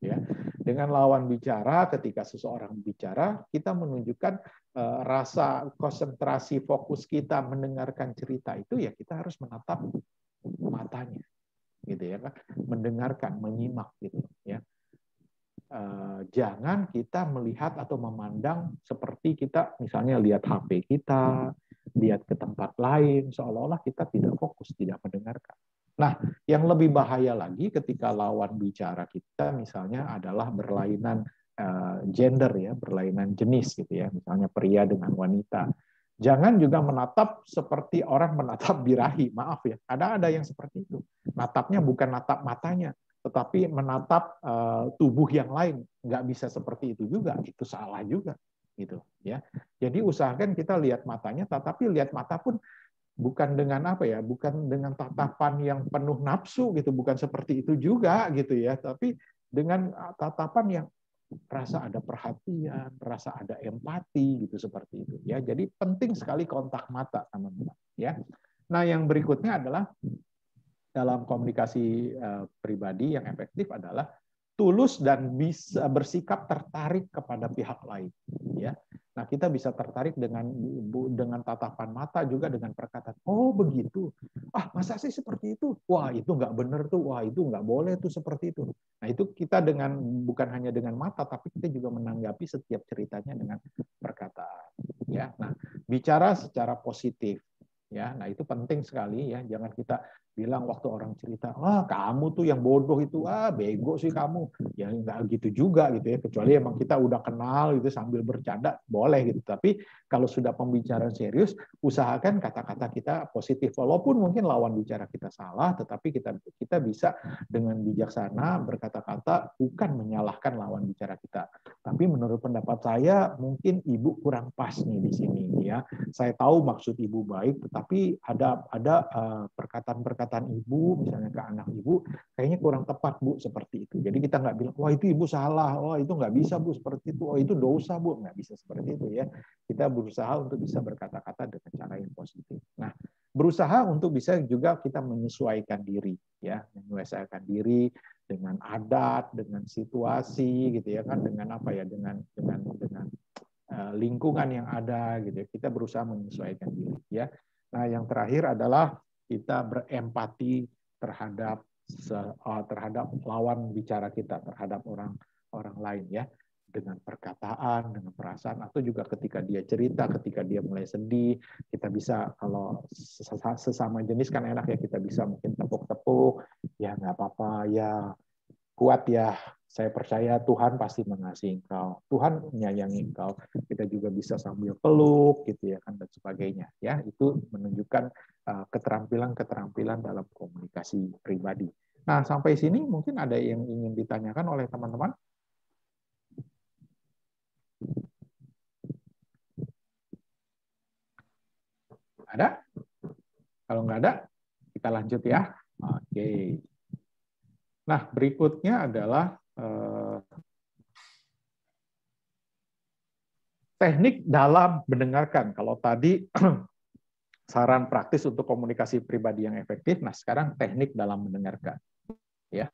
Ya, dengan lawan bicara, ketika seseorang bicara, kita menunjukkan rasa konsentrasi fokus kita mendengarkan cerita itu ya kita harus menatap matanya. Gitu ya kan, mendengarkan, menyimak gitu ya. Jangan kita melihat atau memandang seperti kita misalnya lihat HP kita, lihat ke tempat lain, seolah-olah kita tidak fokus, tidak mendengarkan. Nah, yang lebih bahaya lagi ketika lawan bicara kita misalnya adalah berlainan gender ya, berlainan jenis gitu ya, misalnya pria dengan wanita. Jangan juga menatap seperti orang menatap birahi, maaf ya. Ada yang seperti itu. Natapnya bukan natap matanya, tetapi menatap tubuh yang lain. Nggak bisa seperti itu juga, itu salah juga, gitu ya. Jadi usahakan kita lihat matanya, tetapi lihat mata pun bukan dengan bukan dengan tatapan yang penuh nafsu gitu, bukan seperti itu juga gitu ya, tapi dengan tatapan yang rasa ada perhatian, rasa ada empati gitu seperti itu ya. Jadi penting sekali kontak mata teman-teman ya. Nah, yang berikutnya adalah dalam komunikasi pribadi yang efektif adalah tulus dan bisa bersikap tertarik kepada pihak lain ya. Nah, kita bisa tertarik dengan tatapan mata juga dengan perkataan, oh begitu, masa sih seperti itu, wah itu nggak benar tuh, wah itu nggak boleh tuh seperti itu. Nah, itu kita bukan hanya dengan mata, tapi kita juga menanggapi setiap ceritanya dengan perkataan ya. Nah, bicara secara positif Ya, nah itu penting sekali ya. Jangan kita bilang waktu orang cerita, wah kamu tuh yang bodoh itu, bego sih kamu. Ya nggak gitu juga gitu ya. Kecuali emang kita udah kenal gitu sambil bercanda boleh gitu. Tapi kalau sudah pembicaraan serius, usahakan kata-kata kita positif. Walaupun mungkin lawan bicara kita salah, tetapi kita bisa dengan bijaksana berkata-kata bukan menyalahkan lawan bicara kita. Tapi menurut pendapat saya mungkin ibu kurang pas nih di sini ya. Saya tahu maksud ibu baik, tetapi ada perkataan-perkataan ibu misalnya ke anak ibu kayaknya kurang tepat Bu seperti itu. Jadi kita nggak bilang wah itu ibu salah, wah itu nggak bisa Bu seperti itu, oh itu dosa Bu, nggak bisa seperti itu ya. Kita berusaha untuk bisa berkata-kata dengan cara yang positif. Nah, berusaha untuk bisa juga kita menyesuaikan diri ya, menyesuaikan diri dengan adat, dengan situasi gitu ya kan, dengan apa ya, dengan lingkungan yang ada gitu. Kita berusaha menyesuaikan diri ya. Nah, yang terakhir adalah kita berempati terhadap lawan bicara kita, terhadap orang lain ya, dengan perkataan, dengan perasaan, atau juga ketika dia cerita, ketika dia mulai sedih, kita bisa, kalau sesama jenis kan enak ya, kita bisa mungkin tepuk-tepuk, ya nggak apa-apa ya, kuat ya, saya percaya Tuhan pasti mengasihi engkau, Tuhan menyayangi engkau. Kita juga bisa sambil peluk gitu ya kan, dan sebagainya ya. Itu menunjukkan keterampilan dalam komunikasi pribadi. Nah, sampai sini mungkin ada yang ingin ditanyakan oleh teman-teman? Ada? Kalau nggak ada, kita lanjut ya. Oke. Nah, berikutnya adalah teknik dalam mendengarkan. Kalau tadi saran praktis untuk komunikasi pribadi yang efektif, nah sekarang teknik dalam mendengarkan. Ya,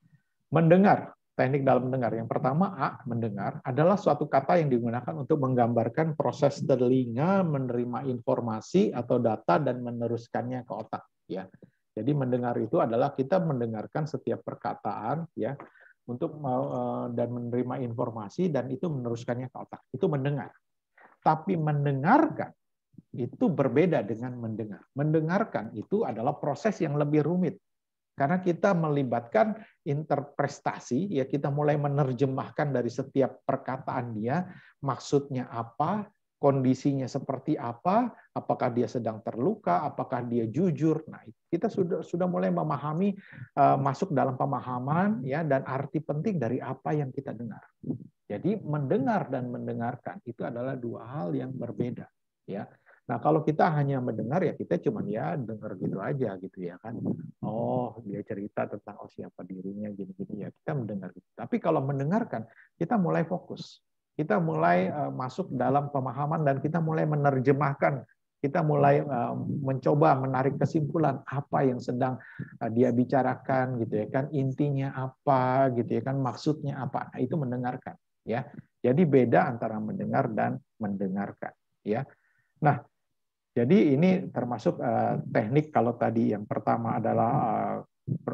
mendengar, teknik dalam mendengar. Yang pertama, mendengar adalah suatu kata yang digunakan untuk menggambarkan proses telinga menerima informasi atau data dan meneruskannya ke otak. Ya, jadi mendengar itu adalah kita mendengarkan setiap perkataan, ya, untuk dan menerima informasi dan itu meneruskannya ke otak. Itu mendengar. Tapi mendengarkan itu berbeda dengan mendengar. Mendengarkan itu adalah proses yang lebih rumit. Karena kita melibatkan interpretasi, ya kita mulai menerjemahkan dari setiap perkataan dia, maksudnya apa, kondisinya seperti apa, apakah dia sedang terluka, apakah dia jujur. Nah, kita sudah mulai memahami, masuk dalam pemahaman ya, dan arti penting dari apa yang kita dengar. Jadi mendengar dan mendengarkan itu adalah dua hal yang berbeda, ya. Nah, kalau kita hanya mendengar ya kita cuma ya dengar gitu aja gitu ya kan. Oh, dia cerita tentang siapa dirinya gini-gini ya, kita mendengar gitu. Tapi kalau mendengarkan, kita mulai fokus. Kita mulai masuk dalam pemahaman dan kita mulai menerjemahkan. Kita mulai mencoba menarik kesimpulan apa yang sedang dia bicarakan gitu ya kan, intinya apa gitu ya kan, maksudnya apa. Nah, itu mendengarkan ya. Jadi beda antara mendengar dan mendengarkan ya. Nah, jadi ini termasuk teknik. Kalau tadi yang pertama adalah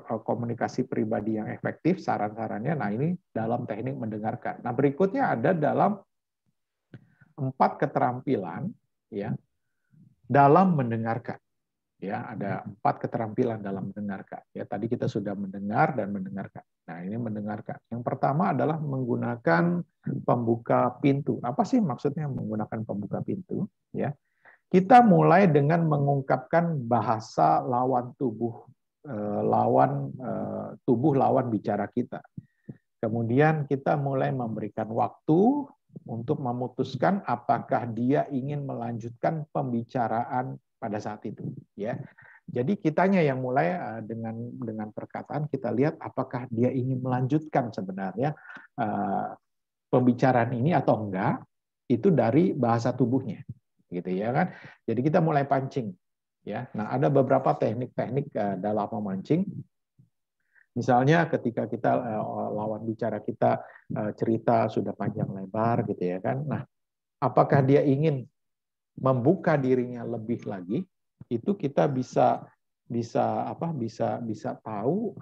komunikasi pribadi yang efektif, saran-sarannya. Nah, ini dalam teknik mendengarkan. Nah, berikutnya ada dalam 4 keterampilan ya dalam mendengarkan. Ya, ada 4 keterampilan dalam mendengarkan. Ya, tadi kita sudah mendengar dan mendengarkan. Nah, ini mendengarkan. Yang pertama adalah menggunakan pembuka pintu. Apa sih maksudnya menggunakan pembuka pintu? Ya, kita mulai dengan mengungkapkan bahasa lawan tubuh, lawan bicara kita. Kemudian kita mulai memberikan waktu untuk memutuskan apakah dia ingin melanjutkan pembicaraan pada saat itu, ya. Jadi kitanya yang mulai dengan perkataan, kita lihat apakah dia ingin melanjutkan sebenarnya pembicaraan ini atau enggak, itu dari bahasa tubuhnya, gitu ya kan. Jadi kita mulai pancing, ya. Nah, ada beberapa teknik-teknik dalam memancing. Misalnya ketika kita lawan bicara kita cerita sudah panjang lebar gitu ya kan. Nah, apakah dia ingin membuka dirinya lebih lagi? Itu kita bisa tahu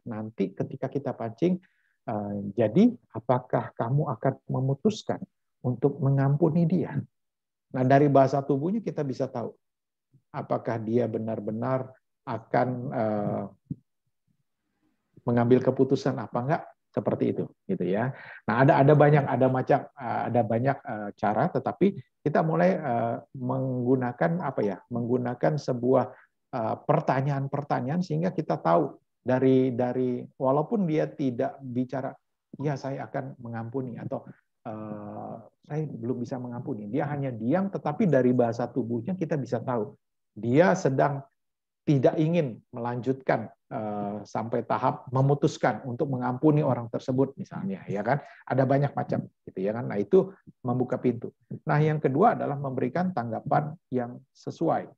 nanti ketika kita pancing. Jadi apakah kamu akan memutuskan untuk mengampuni dia? Nah, dari bahasa tubuhnya kita bisa tahu. apakah dia benar-benar akan mengambil keputusan apa enggak, seperti itu gitu ya. Nah, ada banyak cara, tetapi kita mulai menggunakan apa ya? Menggunakan sebuah pertanyaan-pertanyaan sehingga kita tahu dari walaupun dia tidak bicara ya saya akan mengampuni atau saya belum bisa mengampuni. Dia hanya diam, tetapi dari bahasa tubuhnya kita bisa tahu dia sedang tidak ingin melanjutkan sampai tahap memutuskan untuk mengampuni orang tersebut misalnya, ya kan? Ada banyak macam gitu ya kan. Nah, itu membuka pintu. Nah, yang kedua adalah memberikan tanggapan yang sesuai.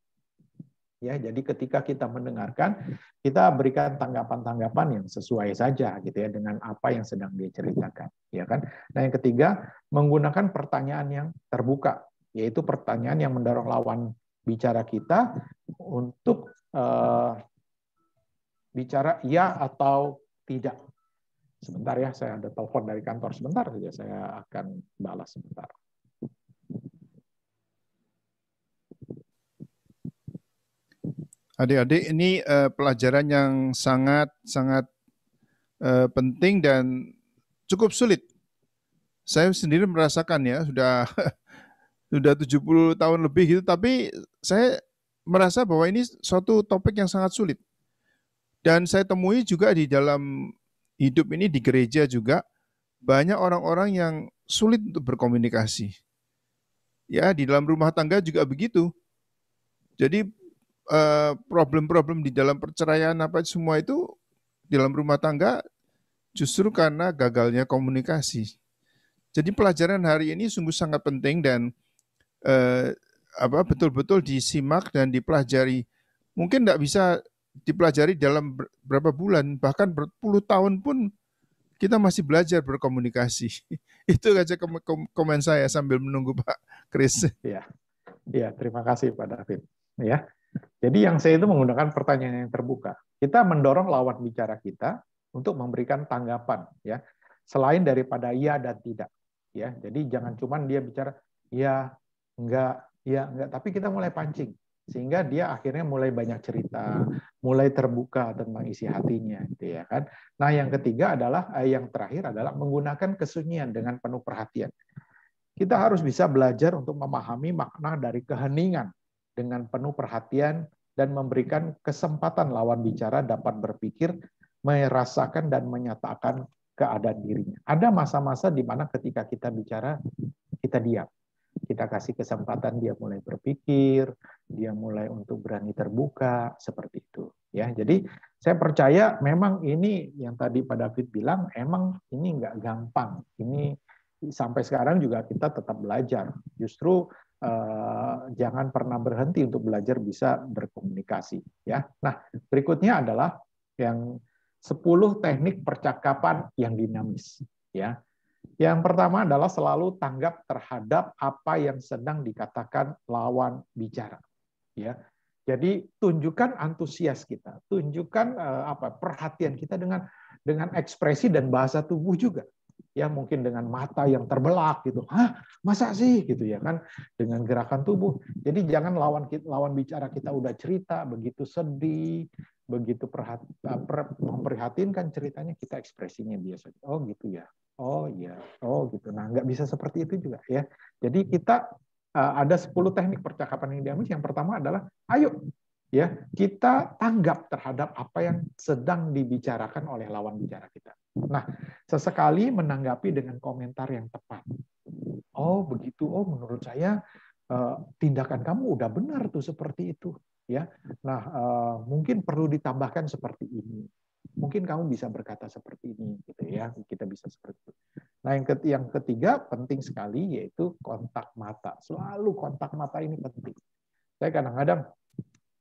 Ya, jadi ketika kita mendengarkan, kita berikan tanggapan-tanggapan yang sesuai saja gitu ya dengan apa yang sedang dia ceritakan, ya kan? Nah, yang ketiga, menggunakan pertanyaan yang terbuka, yaitu pertanyaan yang mendorong lawan bicara kita untuk bicara iya atau tidak. Sebentar ya, saya ada telepon dari kantor. Sebentar saja, saya akan balas sebentar.
Adik-adik, ini pelajaran yang sangat penting dan cukup sulit. Saya sendiri merasakan ya, sudah 70 tahun lebih gitu, tapi saya merasa bahwa ini suatu topik yang sangat sulit. Dan saya temui juga di dalam hidup ini di gereja juga banyak orang-orang yang sulit untuk berkomunikasi. Ya, di dalam rumah tangga juga begitu. Jadi problem-problem di dalam perceraian apa semua itu di dalam rumah tangga justru karena gagalnya komunikasi. Jadi pelajaran hari ini sungguh sangat penting dan betul-betul disimak dan dipelajari. Mungkin tidak bisa dipelajari dalam berapa bulan, bahkan berpuluh tahun pun kita masih belajar berkomunikasi. Itu aja komen saya sambil menunggu Pak Kris.
Ya, terima kasih Pak David. Ya, jadi yang saya itu menggunakan pertanyaan yang terbuka. Kita mendorong lawan bicara kita untuk memberikan tanggapan, ya, selain daripada iya dan tidak. Ya, jadi jangan cuman dia bicara ya enggak, tapi kita mulai pancing sehingga dia akhirnya mulai banyak cerita, mulai terbuka tentang isi hatinya, gitu ya kan. Nah, yang ketiga adalah yang terakhir adalah menggunakan kesunyian dengan penuh perhatian. Kita harus bisa belajar untuk memahami makna dari keheningan dengan penuh perhatian dan memberikan kesempatan lawan bicara dapat berpikir, merasakan dan menyatakan keadaan dirinya. Ada masa-masa di mana ketika kita bicara, kita diam. Kita kasih kesempatan dia mulai berpikir, dia mulai untuk berani terbuka, seperti itu. Ya, jadi saya percaya memang ini yang tadi Pak David bilang, emang ini nggak gampang. Ini sampai sekarang juga kita tetap belajar. Justru jangan pernah berhenti untuk belajar bisa berkomunikasi. Ya, nah berikutnya adalah yang 10 teknik percakapan yang dinamis. Ya. Yang pertama adalah selalu tanggap terhadap apa yang sedang dikatakan lawan bicara. Ya, jadi tunjukkan antusias kita, tunjukkan perhatian kita dengan ekspresi dan bahasa tubuh juga. Ya, mungkin dengan mata yang terbelak gitu, hah masa sih gitu ya kan, dengan gerakan tubuh. Jadi jangan lawan bicara kita udah cerita begitu sedih, begitu memprihatinkan ceritanya, kita ekspresinya biasa. Oh gitu ya. Oh iya, oh gitu. Nah, nggak bisa seperti itu juga ya. Jadi kita ada 10 teknik percakapan yang dinamis. Yang pertama adalah, ayo ya kita tanggap terhadap apa yang sedang dibicarakan oleh lawan bicara kita. Nah, sesekali menanggapi dengan komentar yang tepat. Oh begitu, oh menurut saya tindakan kamu udah benar tuh seperti itu. Ya, nah mungkin perlu ditambahkan seperti ini. Mungkin kamu bisa berkata seperti ini, gitu ya. Kita bisa seperti itu. Nah, yang ketiga penting sekali yaitu kontak mata. Selalu kontak mata ini penting. Saya kadang-kadang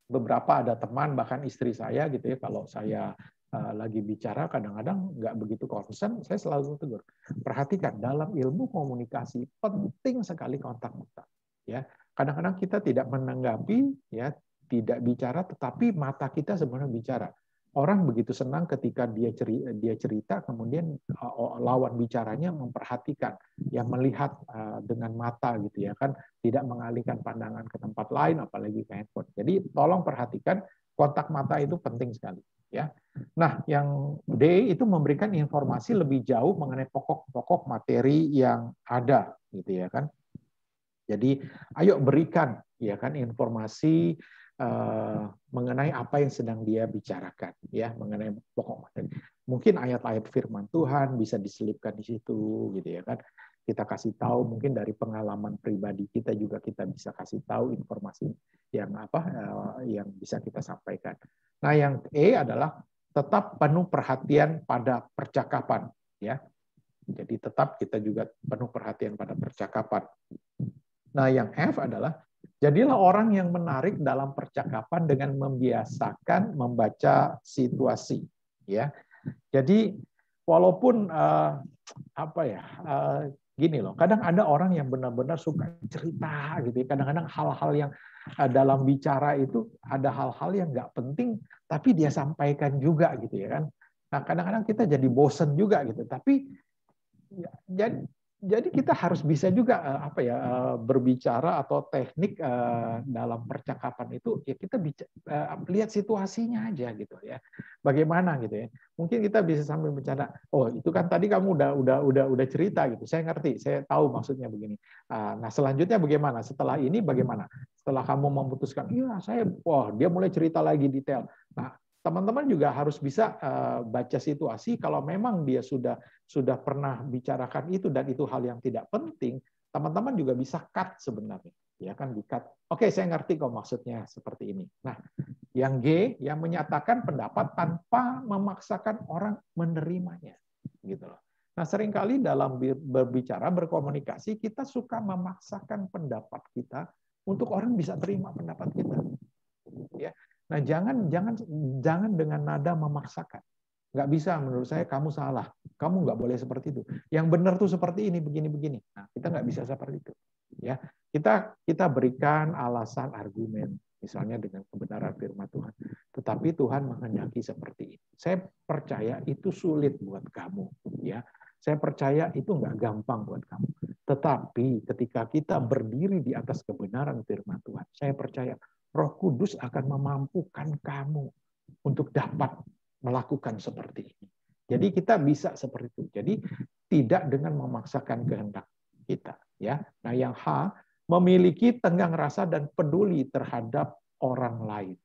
beberapa ada teman bahkan istri saya gitu ya, kalau saya lagi bicara kadang-kadang nggak begitu concern, saya selalu tegur. Perhatikan dalam ilmu komunikasi penting sekali kontak mata. Ya, kadang-kadang kita tidak menanggapi, ya, tidak bicara, tetapi mata kita sebenarnya bicara. Orang begitu senang ketika dia cerita, kemudian lawan bicaranya memperhatikan, yang melihat dengan mata gitu ya kan, tidak mengalihkan pandangan ke tempat lain, apalagi ke handphone. Jadi tolong perhatikan, kontak mata itu penting sekali ya. Nah, yang D itu memberikan informasi lebih jauh mengenai pokok-pokok materi yang ada gitu ya kan. Jadi ayo berikan ya kan informasi mengenai apa yang sedang dia bicarakan ya, mengenai pokok materi. Mungkin ayat-ayat firman Tuhan bisa diselipkan di situ gitu ya kan. Kita kasih tahu, mungkin dari pengalaman pribadi kita juga kita bisa kasih tahu informasi yang yang bisa kita sampaikan. Nah, yang E adalah tetap penuh perhatian pada percakapan ya. Jadi tetap kita juga penuh perhatian pada percakapan. Nah, yang F adalah jadilah orang yang menarik dalam percakapan dengan membiasakan membaca situasi, ya. Jadi walaupun gini loh, kadang ada orang yang benar-benar suka cerita gitu. Kadang-kadang hal-hal yang dalam bicara itu ada hal-hal yang nggak penting, tapi dia sampaikan juga gitu ya kan. Nah, kadang-kadang kita jadi bosen juga gitu. Tapi jadi kita harus bisa juga berbicara atau teknik dalam percakapan itu ya kita lihat situasinya aja gitu ya. Bagaimana gitu ya. Mungkin kita bisa sambil bercanda, oh itu kan tadi kamu udah cerita gitu. Saya ngerti, saya tahu maksudnya begini. Nah, selanjutnya bagaimana? Setelah ini bagaimana? Setelah kamu memutuskan, iya dia mulai cerita lagi detail. Nah, teman-teman juga harus bisa baca situasi. Kalau memang dia sudah pernah bicarakan itu dan itu hal yang tidak penting, teman-teman juga bisa cut sebenarnya, ya kan, di-cut. Oke, saya ngerti kok maksudnya seperti ini. Nah, yang G, yang menyatakan pendapat tanpa memaksakan orang menerimanya, gitu loh. Nah, seringkali dalam berbicara, berkomunikasi, kita suka memaksakan pendapat kita untuk orang bisa terima pendapat kita. Ya. Nah, jangan dengan nada memaksakan. Nggak bisa, menurut saya kamu salah. Kamu nggak boleh seperti itu. Yang benar tuh seperti ini, begini-begini. Nah, kita nggak bisa seperti itu. Ya, kita berikan alasan, argumen, misalnya dengan kebenaran firman Tuhan. Tetapi Tuhan menghendaki seperti ini. Saya percaya itu sulit buat kamu. Ya, saya percaya itu nggak gampang buat kamu. Tetapi ketika kita berdiri di atas kebenaran firman Tuhan, saya percaya Roh Kudus akan memampukan kamu untuk dapat melakukan seperti ini. Jadi kita bisa seperti itu. Jadi tidak dengan memaksakan kehendak kita, ya. Nah, yang H, memiliki tenggang rasa dan peduli terhadap orang lain.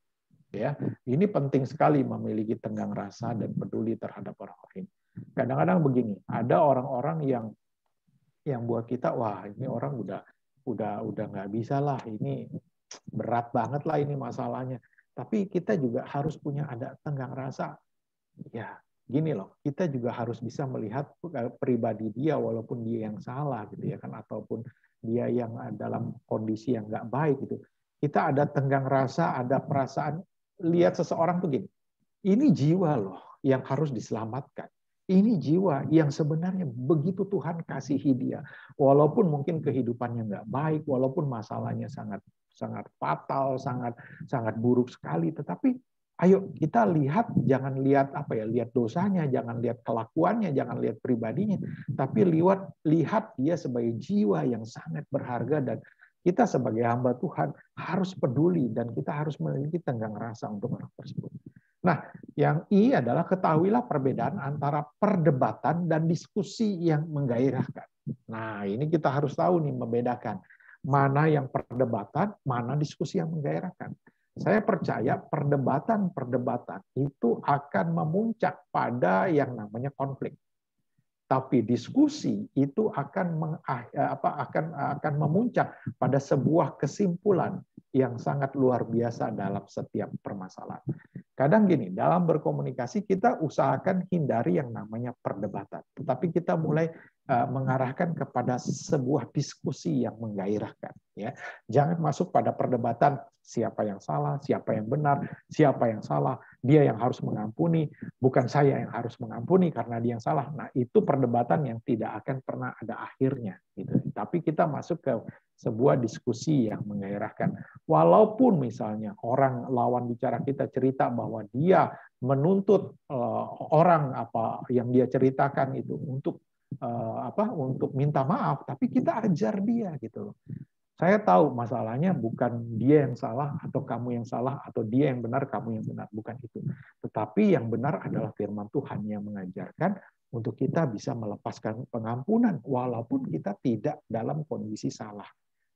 Ya, ini penting sekali, memiliki tenggang rasa dan peduli terhadap orang lain. Kadang-kadang begini, ada orang-orang yang buat kita, wah ini orang udah nggak bisa lah, ini berat banget lah ini masalahnya. Tapi kita juga harus punya ada tenggang rasa. Ya, gini loh, kita juga harus bisa melihat pribadi dia walaupun dia yang salah gitu ya kan, ataupun dia yang dalam kondisi yang nggak baik gitu. Kita ada tenggang rasa, ada perasaan. Lihat seseorang tuh gini, ini jiwa loh yang harus diselamatkan. Ini jiwa yang sebenarnya begitu Tuhan kasihi dia, walaupun mungkin kehidupannya nggak baik, walaupun masalahnya sangat fatal, sangat buruk sekali, tetapi ayo kita lihat, jangan lihat lihat dosanya, jangan lihat kelakuannya, jangan lihat pribadinya, tapi lihat dia sebagai jiwa yang sangat berharga, dan kita sebagai hamba Tuhan harus peduli dan kita harus memiliki tenggang rasa untuk orang tersebut. Nah, yang I adalah ketahuilah perbedaan antara perdebatan dan diskusi yang menggairahkan. Nah, ini kita harus tahu nih, membedakan mana yang perdebatan, mana diskusi yang menggairahkan. Saya percaya perdebatan itu akan memuncak pada yang namanya konflik. Tapi diskusi itu akan memuncak pada sebuah kesimpulan yang sangat luar biasa dalam setiap permasalahan. Kadang gini, dalam berkomunikasi kita usahakan hindari yang namanya perdebatan. Tetapi kita mulai mengarahkan kepada sebuah diskusi yang menggairahkan. Ya. Jangan masuk pada perdebatan siapa yang salah, siapa yang benar, siapa yang salah, dia yang harus mengampuni, bukan saya yang harus mengampuni karena dia yang salah. Nah, itu perdebatan yang tidak akan pernah ada akhirnya. Gitu. Tapi kita masuk ke sebuah diskusi yang menggairahkan. Walaupun misalnya orang lawan bicara kita cerita bahwa dia menuntut orang apa yang dia ceritakan itu untuk untuk minta maaf, tapi kita ajar dia gitu loh. Saya tahu masalahnya bukan dia yang salah atau kamu yang salah atau dia yang benar kamu yang benar, bukan itu. Tetapi yang benar adalah firman Tuhan yang mengajarkan untuk kita bisa melepaskan pengampunan walaupun kita tidak dalam kondisi salah.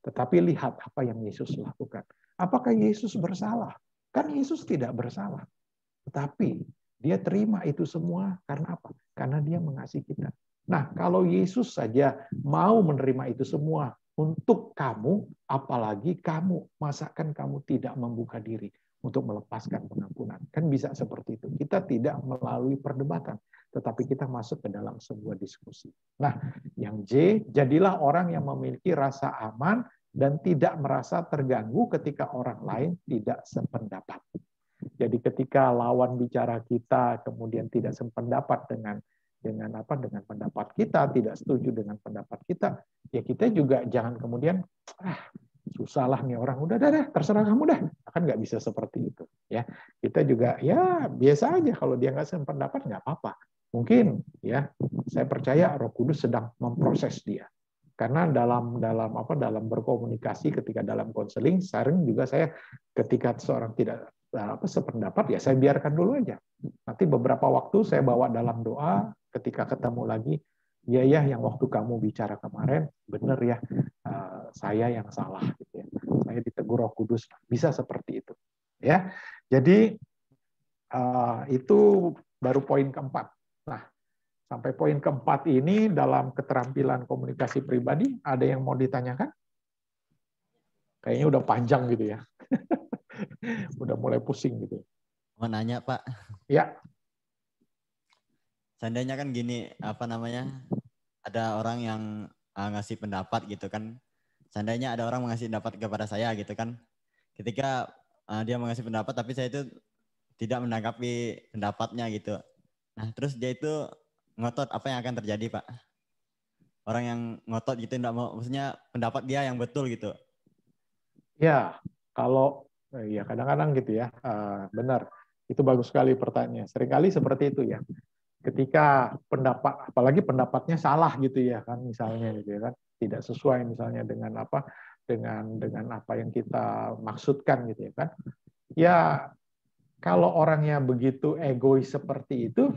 Tetapi lihat apa yang Yesus lakukan. Apakah Yesus bersalah? Kan Yesus tidak bersalah. Tetapi dia terima itu semua karena apa? Karena dia mengasihi kita. Nah, kalau Yesus saja mau menerima itu semua untuk kamu, apalagi kamu, masakan kamu tidak membuka diri untuk melepaskan pengampunan. Kan bisa seperti itu. Kita tidak melalui perdebatan, tetapi kita masuk ke dalam sebuah diskusi. Nah, yang J, jadilah orang yang memiliki rasa aman dan tidak merasa terganggu ketika orang lain tidak sependapat. Jadi ketika lawan bicara kita kemudian tidak sependapat dengan pendapat kita, tidak setuju dengan pendapat kita, ya kita juga jangan kemudian susahlah nih orang, udah terserah kamu dah, kan nggak bisa seperti itu ya. Kita juga ya biasa aja, kalau dia nggak sependapat nggak apa-apa. Mungkin ya saya percaya Roh Kudus sedang memproses dia. Karena dalam berkomunikasi ketika dalam konseling, sering juga saya ketika seorang tidak sependapat ya saya biarkan dulu aja. Nanti beberapa waktu saya bawa dalam doa, ketika ketemu lagi, ya yang waktu kamu bicara kemarin benar ya, saya yang salah gitu ya. Saya ditegur Roh Kudus, bisa seperti itu. Ya. Jadi itu baru poin keempat. Nah, sampai poin keempat ini dalam keterampilan komunikasi pribadi, ada yang mau ditanyakan? Kayaknya udah panjang gitu ya. Udah mulai pusing gitu.
Mau nanya, Pak.
Ya.
Seandainya kan gini, ada orang yang ngasih pendapat gitu kan. Seandainya ada orang mengasih pendapat kepada saya gitu kan. Ketika dia mengasih pendapat, tapi saya itu tidak menanggapi pendapatnya gitu. Nah, terus dia itu ngotot, apa yang akan terjadi, Pak? Orang yang ngotot gitu, enggak mau, maksudnya pendapat dia yang betul gitu.
Ya, kalau ya kadang-kadang gitu ya, benar. Itu bagus sekali pertanyaannya. Seringkali seperti itu ya. Ketika pendapat, apalagi pendapatnya salah gitu ya kan, misalnya gitu ya kan, tidak sesuai misalnya dengan apa yang kita maksudkan gitu ya kan. Ya, kalau orangnya begitu egois seperti itu,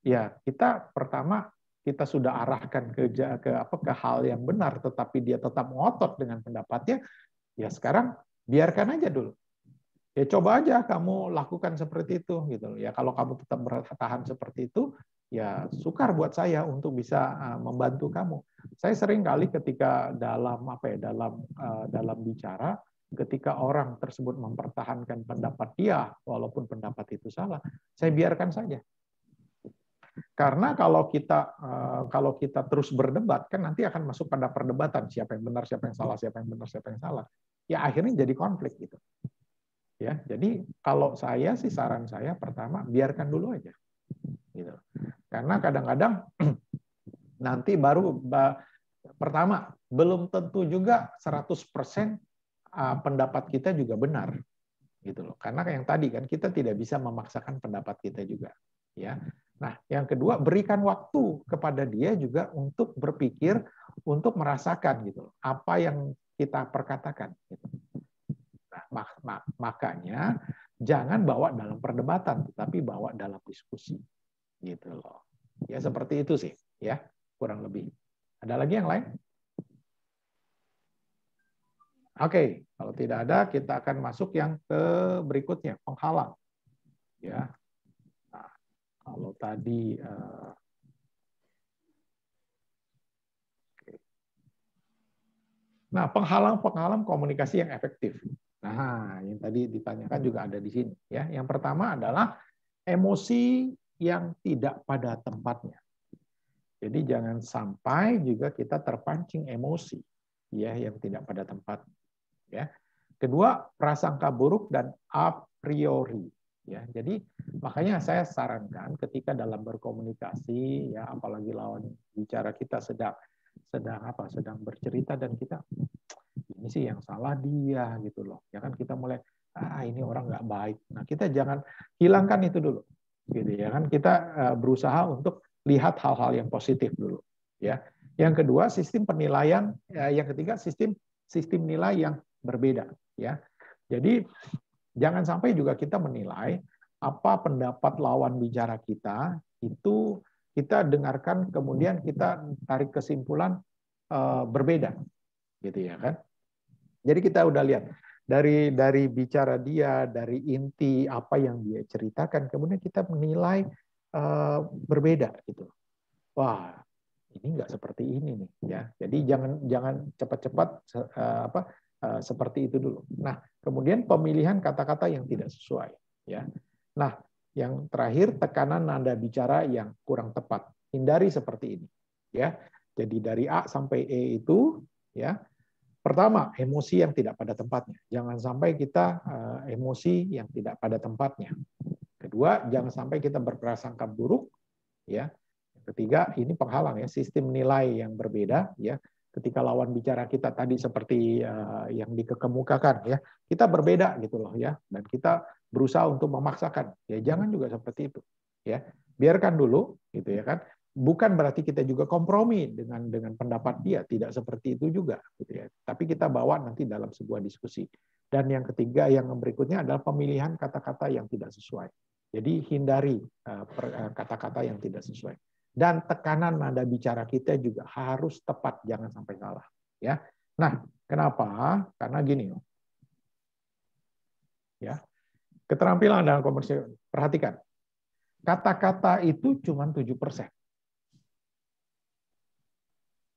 ya kita pertama kita sudah arahkan ke hal yang benar, tetapi dia tetap ngotot dengan pendapatnya, ya sekarang biarkan aja dulu. Ya coba aja kamu lakukan seperti itu gitu. Ya kalau kamu tetap bertahan seperti itu, ya sukar buat saya untuk bisa membantu kamu. Saya sering kali ketika dalam bicara, ketika orang tersebut mempertahankan pendapat dia walaupun pendapat itu salah, saya biarkan saja. Karena kalau kita terus berdebat, kan nanti akan masuk pada perdebatan siapa yang benar, siapa yang salah, siapa yang benar, siapa yang salah. Ya akhirnya jadi konflik gitu. Ya, jadi kalau saya sih saran saya pertama biarkan dulu aja. Gitu. Karena kadang-kadang nanti pertama belum tentu juga 100% pendapat kita juga benar. Gitu loh. Karena yang tadi kan kita tidak bisa memaksakan pendapat kita juga, ya. Nah, yang kedua berikan waktu kepada dia juga untuk berpikir, untuk merasakan gitu apa yang kita perkatakan gitu. Nah, makanya jangan bawa dalam perdebatan, tetapi bawa dalam diskusi, gitu loh. Ya seperti itu sih, ya kurang lebih. Ada lagi yang lain? Oke, kalau tidak ada, kita akan masuk yang ke berikutnya, penghalang. Ya, nah, kalau tadi nah penghalang komunikasi yang efektif. Nah, yang tadi ditanyakan juga ada di sini. Ya, yang pertama adalah emosi yang tidak pada tempatnya. Jadi jangan sampai juga kita terpancing emosi, ya, yang tidak pada tempat. Ya. Kedua, prasangka buruk dan a priori. Ya, jadi makanya saya sarankan ketika dalam berkomunikasi, ya, apalagi lawan bicara kita sedang bercerita dan kita ini sih yang salah dia gitu loh. Ya kan kita mulai ini orang nggak baik. Nah kita jangan hilangkan itu dulu, gitu ya kan. Kita berusaha untuk lihat hal-hal yang positif dulu. Ya. Yang kedua sistem penilaian, yang ketiga sistem nilai yang berbeda. Ya. Jadi jangan sampai juga kita menilai apa pendapat lawan bicara kita itu kita dengarkan kemudian kita tarik kesimpulan berbeda, gitu ya kan. Jadi kita udah lihat dari bicara dia, dari inti apa yang dia ceritakan, kemudian kita menilai berbeda gitu. Wah, ini nggak seperti ini nih ya. Jadi jangan cepat-cepat seperti itu dulu. Nah, kemudian pemilihan kata-kata yang tidak sesuai ya. Nah, yang terakhir tekanan nada bicara yang kurang tepat. Hindari seperti ini ya. Jadi dari A sampai E itu ya. Pertama, emosi yang tidak pada tempatnya. Jangan sampai kita emosi yang tidak pada tempatnya. Kedua, jangan sampai kita berprasangka buruk ya. Ketiga, ini penghalang ya, sistem nilai yang berbeda ya. Ketika lawan bicara kita tadi seperti yang dikemukakan ya, kita berbeda gitu loh ya, dan kita berusaha untuk memaksakan. Ya jangan juga seperti itu ya. Biarkan dulu gitu ya kan. Bukan berarti kita juga kompromi dengan pendapat dia, tidak seperti itu juga gitu ya. Tapi kita bawa nanti dalam sebuah diskusi. Dan yang ketiga, yang berikutnya adalah pemilihan kata-kata yang tidak sesuai. Jadi hindari kata-kata yang tidak sesuai. Dan tekanan nada bicara kita juga harus tepat, jangan sampai salah. Ya. Nah, kenapa? Karena gini, ya. Keterampilan dalam komunikasi. Perhatikan, kata-kata itu cuma 7%.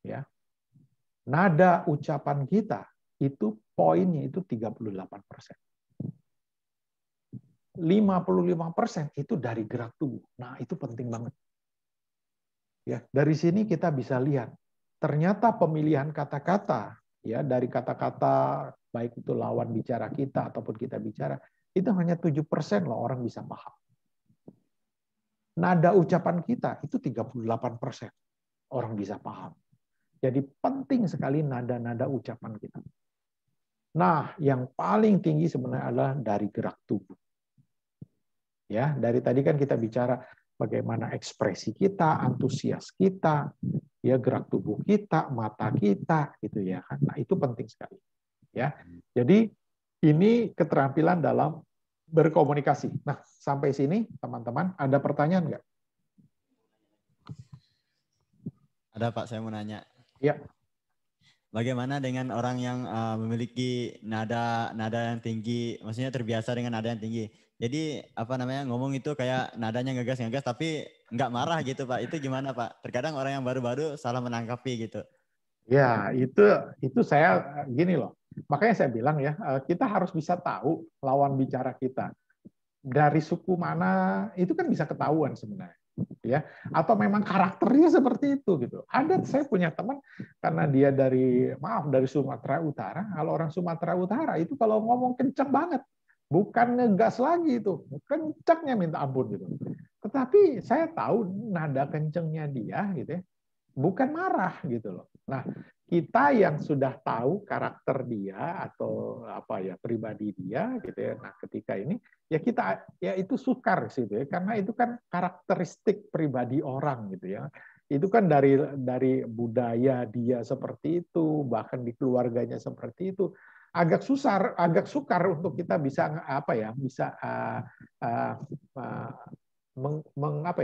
Ya. Nada ucapan kita itu poinnya itu 38%. 55% itu dari gerak tubuh. Nah, itu penting banget. Ya, dari sini kita bisa lihat ternyata pemilihan kata-kata ya dari kata-kata baik itu lawan bicara kita ataupun kita bicara itu hanya 7% loh orang bisa paham. Nada ucapan kita itu 38% orang bisa paham. Jadi penting sekali nada-nada ucapan kita. Nah, yang paling tinggi sebenarnya adalah dari gerak tubuh. Ya, dari tadi kan kita bicara bagaimana ekspresi kita, antusias kita, ya gerak tubuh kita, mata kita, gitu ya. Nah, itu penting sekali. Ya, jadi ini keterampilan dalam berkomunikasi. Nah, sampai sini teman-teman ada pertanyaan nggak?
Ada Pak, saya mau nanya.
Ya.
Bagaimana dengan orang yang memiliki nada yang tinggi, maksudnya terbiasa dengan nada yang tinggi. Jadi ngomong itu kayak nadanya ngegas tapi nggak marah gitu Pak. Itu gimana Pak? Terkadang orang yang baru-baru salah menangkapi gitu.
Ya, itu saya gini loh. Makanya saya bilang ya, kita harus bisa tahu lawan bicara kita. Dari suku mana itu kan bisa ketahuan sebenarnya. Ya, atau memang karakternya seperti itu gitu. Ada saya punya teman karena dia dari Sumatera Utara. Kalau orang Sumatera Utara itu kalau ngomong kenceng banget, bukan ngegas lagi itu, kencengnya minta ampun gitu. Tetapi saya tahu nada kencengnya dia gitu ya, bukan marah gitu loh. Nah, kita yang sudah tahu karakter dia atau pribadi dia gitu ya. Nah, ketika ini ya kita ya itu sukar sih itu ya, karena itu kan karakteristik pribadi orang gitu ya. Itu kan dari budaya dia seperti itu, bahkan di keluarganya seperti itu. Agak sukar untuk kita bisa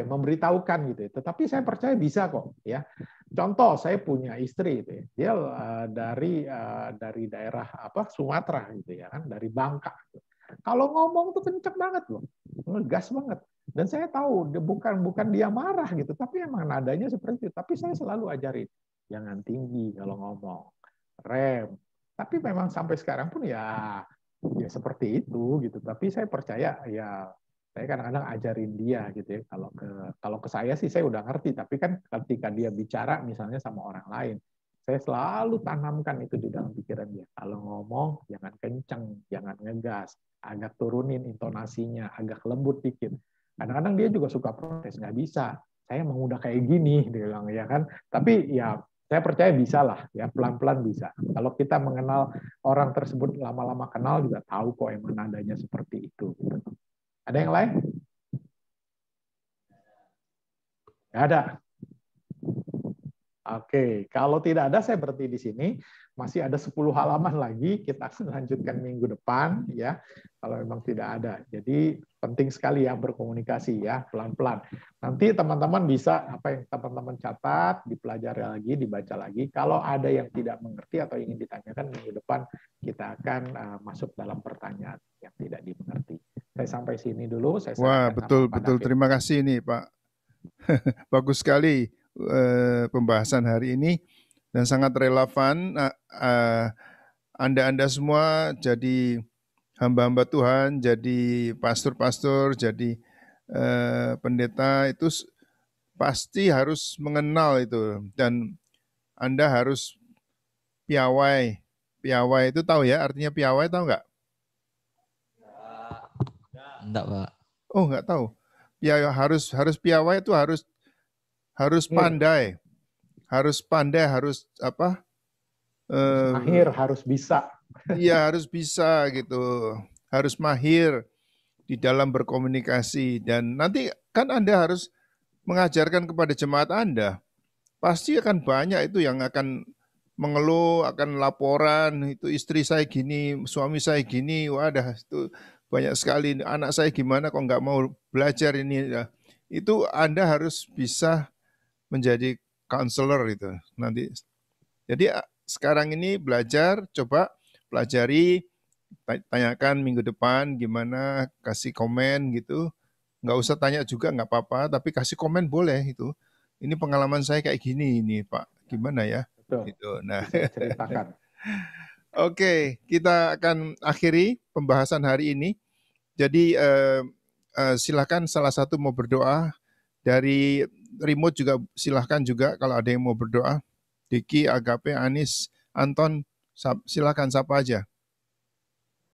memberitahukan gitu ya. Tetapi saya percaya bisa kok ya. Contoh saya punya istri itu ya. Dia dari daerah Sumatera gitu ya kan, dari Bangka. Kalau ngomong tuh kenceng banget loh. Ngegas banget. Dan saya tahu bukan dia marah gitu, tapi emang nadanya seperti itu. Tapi saya selalu ajarin jangan tinggi kalau ngomong. Rem. Tapi memang sampai sekarang pun ya seperti itu gitu. Tapi saya percaya ya saya kadang-kadang ajarin dia gitu ya. Kalau ke saya sih saya udah ngerti, tapi kan ketika dia bicara misalnya sama orang lain, saya selalu tanamkan itu di dalam pikiran dia. Kalau ngomong jangan kenceng, jangan ngegas, agak turunin intonasinya, agak lembut dikit. Kadang-kadang dia juga suka protes, nggak bisa. Saya mau udah kayak gini, dia bilang ya kan. Tapi ya Saya percaya bisa lah, ya pelan-pelan bisa. Kalau kita mengenal orang tersebut lama-lama kenal juga tahu kok emang nadanya seperti itu. Gitu. Ada yang lain? Nggak ada. Oke, kalau tidak ada saya berhenti di sini. Masih ada 10 halaman lagi, kita akan lanjutkan minggu depan ya. Kalau memang tidak ada. Jadi penting sekali ya berkomunikasi ya, pelan-pelan. Nanti teman-teman bisa apa yang teman-teman catat, dipelajari lagi, dibaca lagi. Kalau ada yang tidak mengerti atau ingin ditanyakan minggu depan, kita akan masuk dalam pertanyaan yang tidak dimengerti. Saya sampai sini dulu. Saya
Wah,
serahkan
betul
sama Pak
betul.
David.
Terima kasih nih Pak. Bagus sekali pembahasan hari ini dan sangat relevan. Anda semua jadi hamba-hamba Tuhan, jadi pastor-pastor, jadi pendeta itu pasti harus mengenal itu, dan Anda harus piawai. Piawai itu tahu ya, artinya piawai tahu nggak?
Enggak, Pak.
Oh, nggak tahu. Ya harus piawai itu harus pandai. Harus pandai, harus apa?
Mahir, harus bisa.
Iya, harus bisa gitu. Harus mahir di dalam berkomunikasi, dan nanti kan Anda harus mengajarkan kepada jemaat Anda. Pasti akan banyak itu yang akan mengeluh, akan laporan, itu istri saya gini, suami saya gini, wadah itu banyak sekali, anak saya gimana kok nggak mau belajar ini. Nah, itu Anda harus bisa menjadi counselor itu nanti. Jadi sekarang ini belajar, coba pelajari, tanyakan minggu depan gimana, kasih komen gitu. Nggak usah tanya juga nggak apa-apa, tapi kasih komen boleh itu. Ini pengalaman saya kayak gini ini Pak, gimana ya?
Betul.
Gitu. Nah,
Bisa ceritakan.
Oke, kita akan akhiri pembahasan hari ini. Jadi silakan salah satu mau berdoa, dari remote juga silahkan juga kalau ada yang mau berdoa. Diki, Agape, Anis, Anton, silakan siapa aja.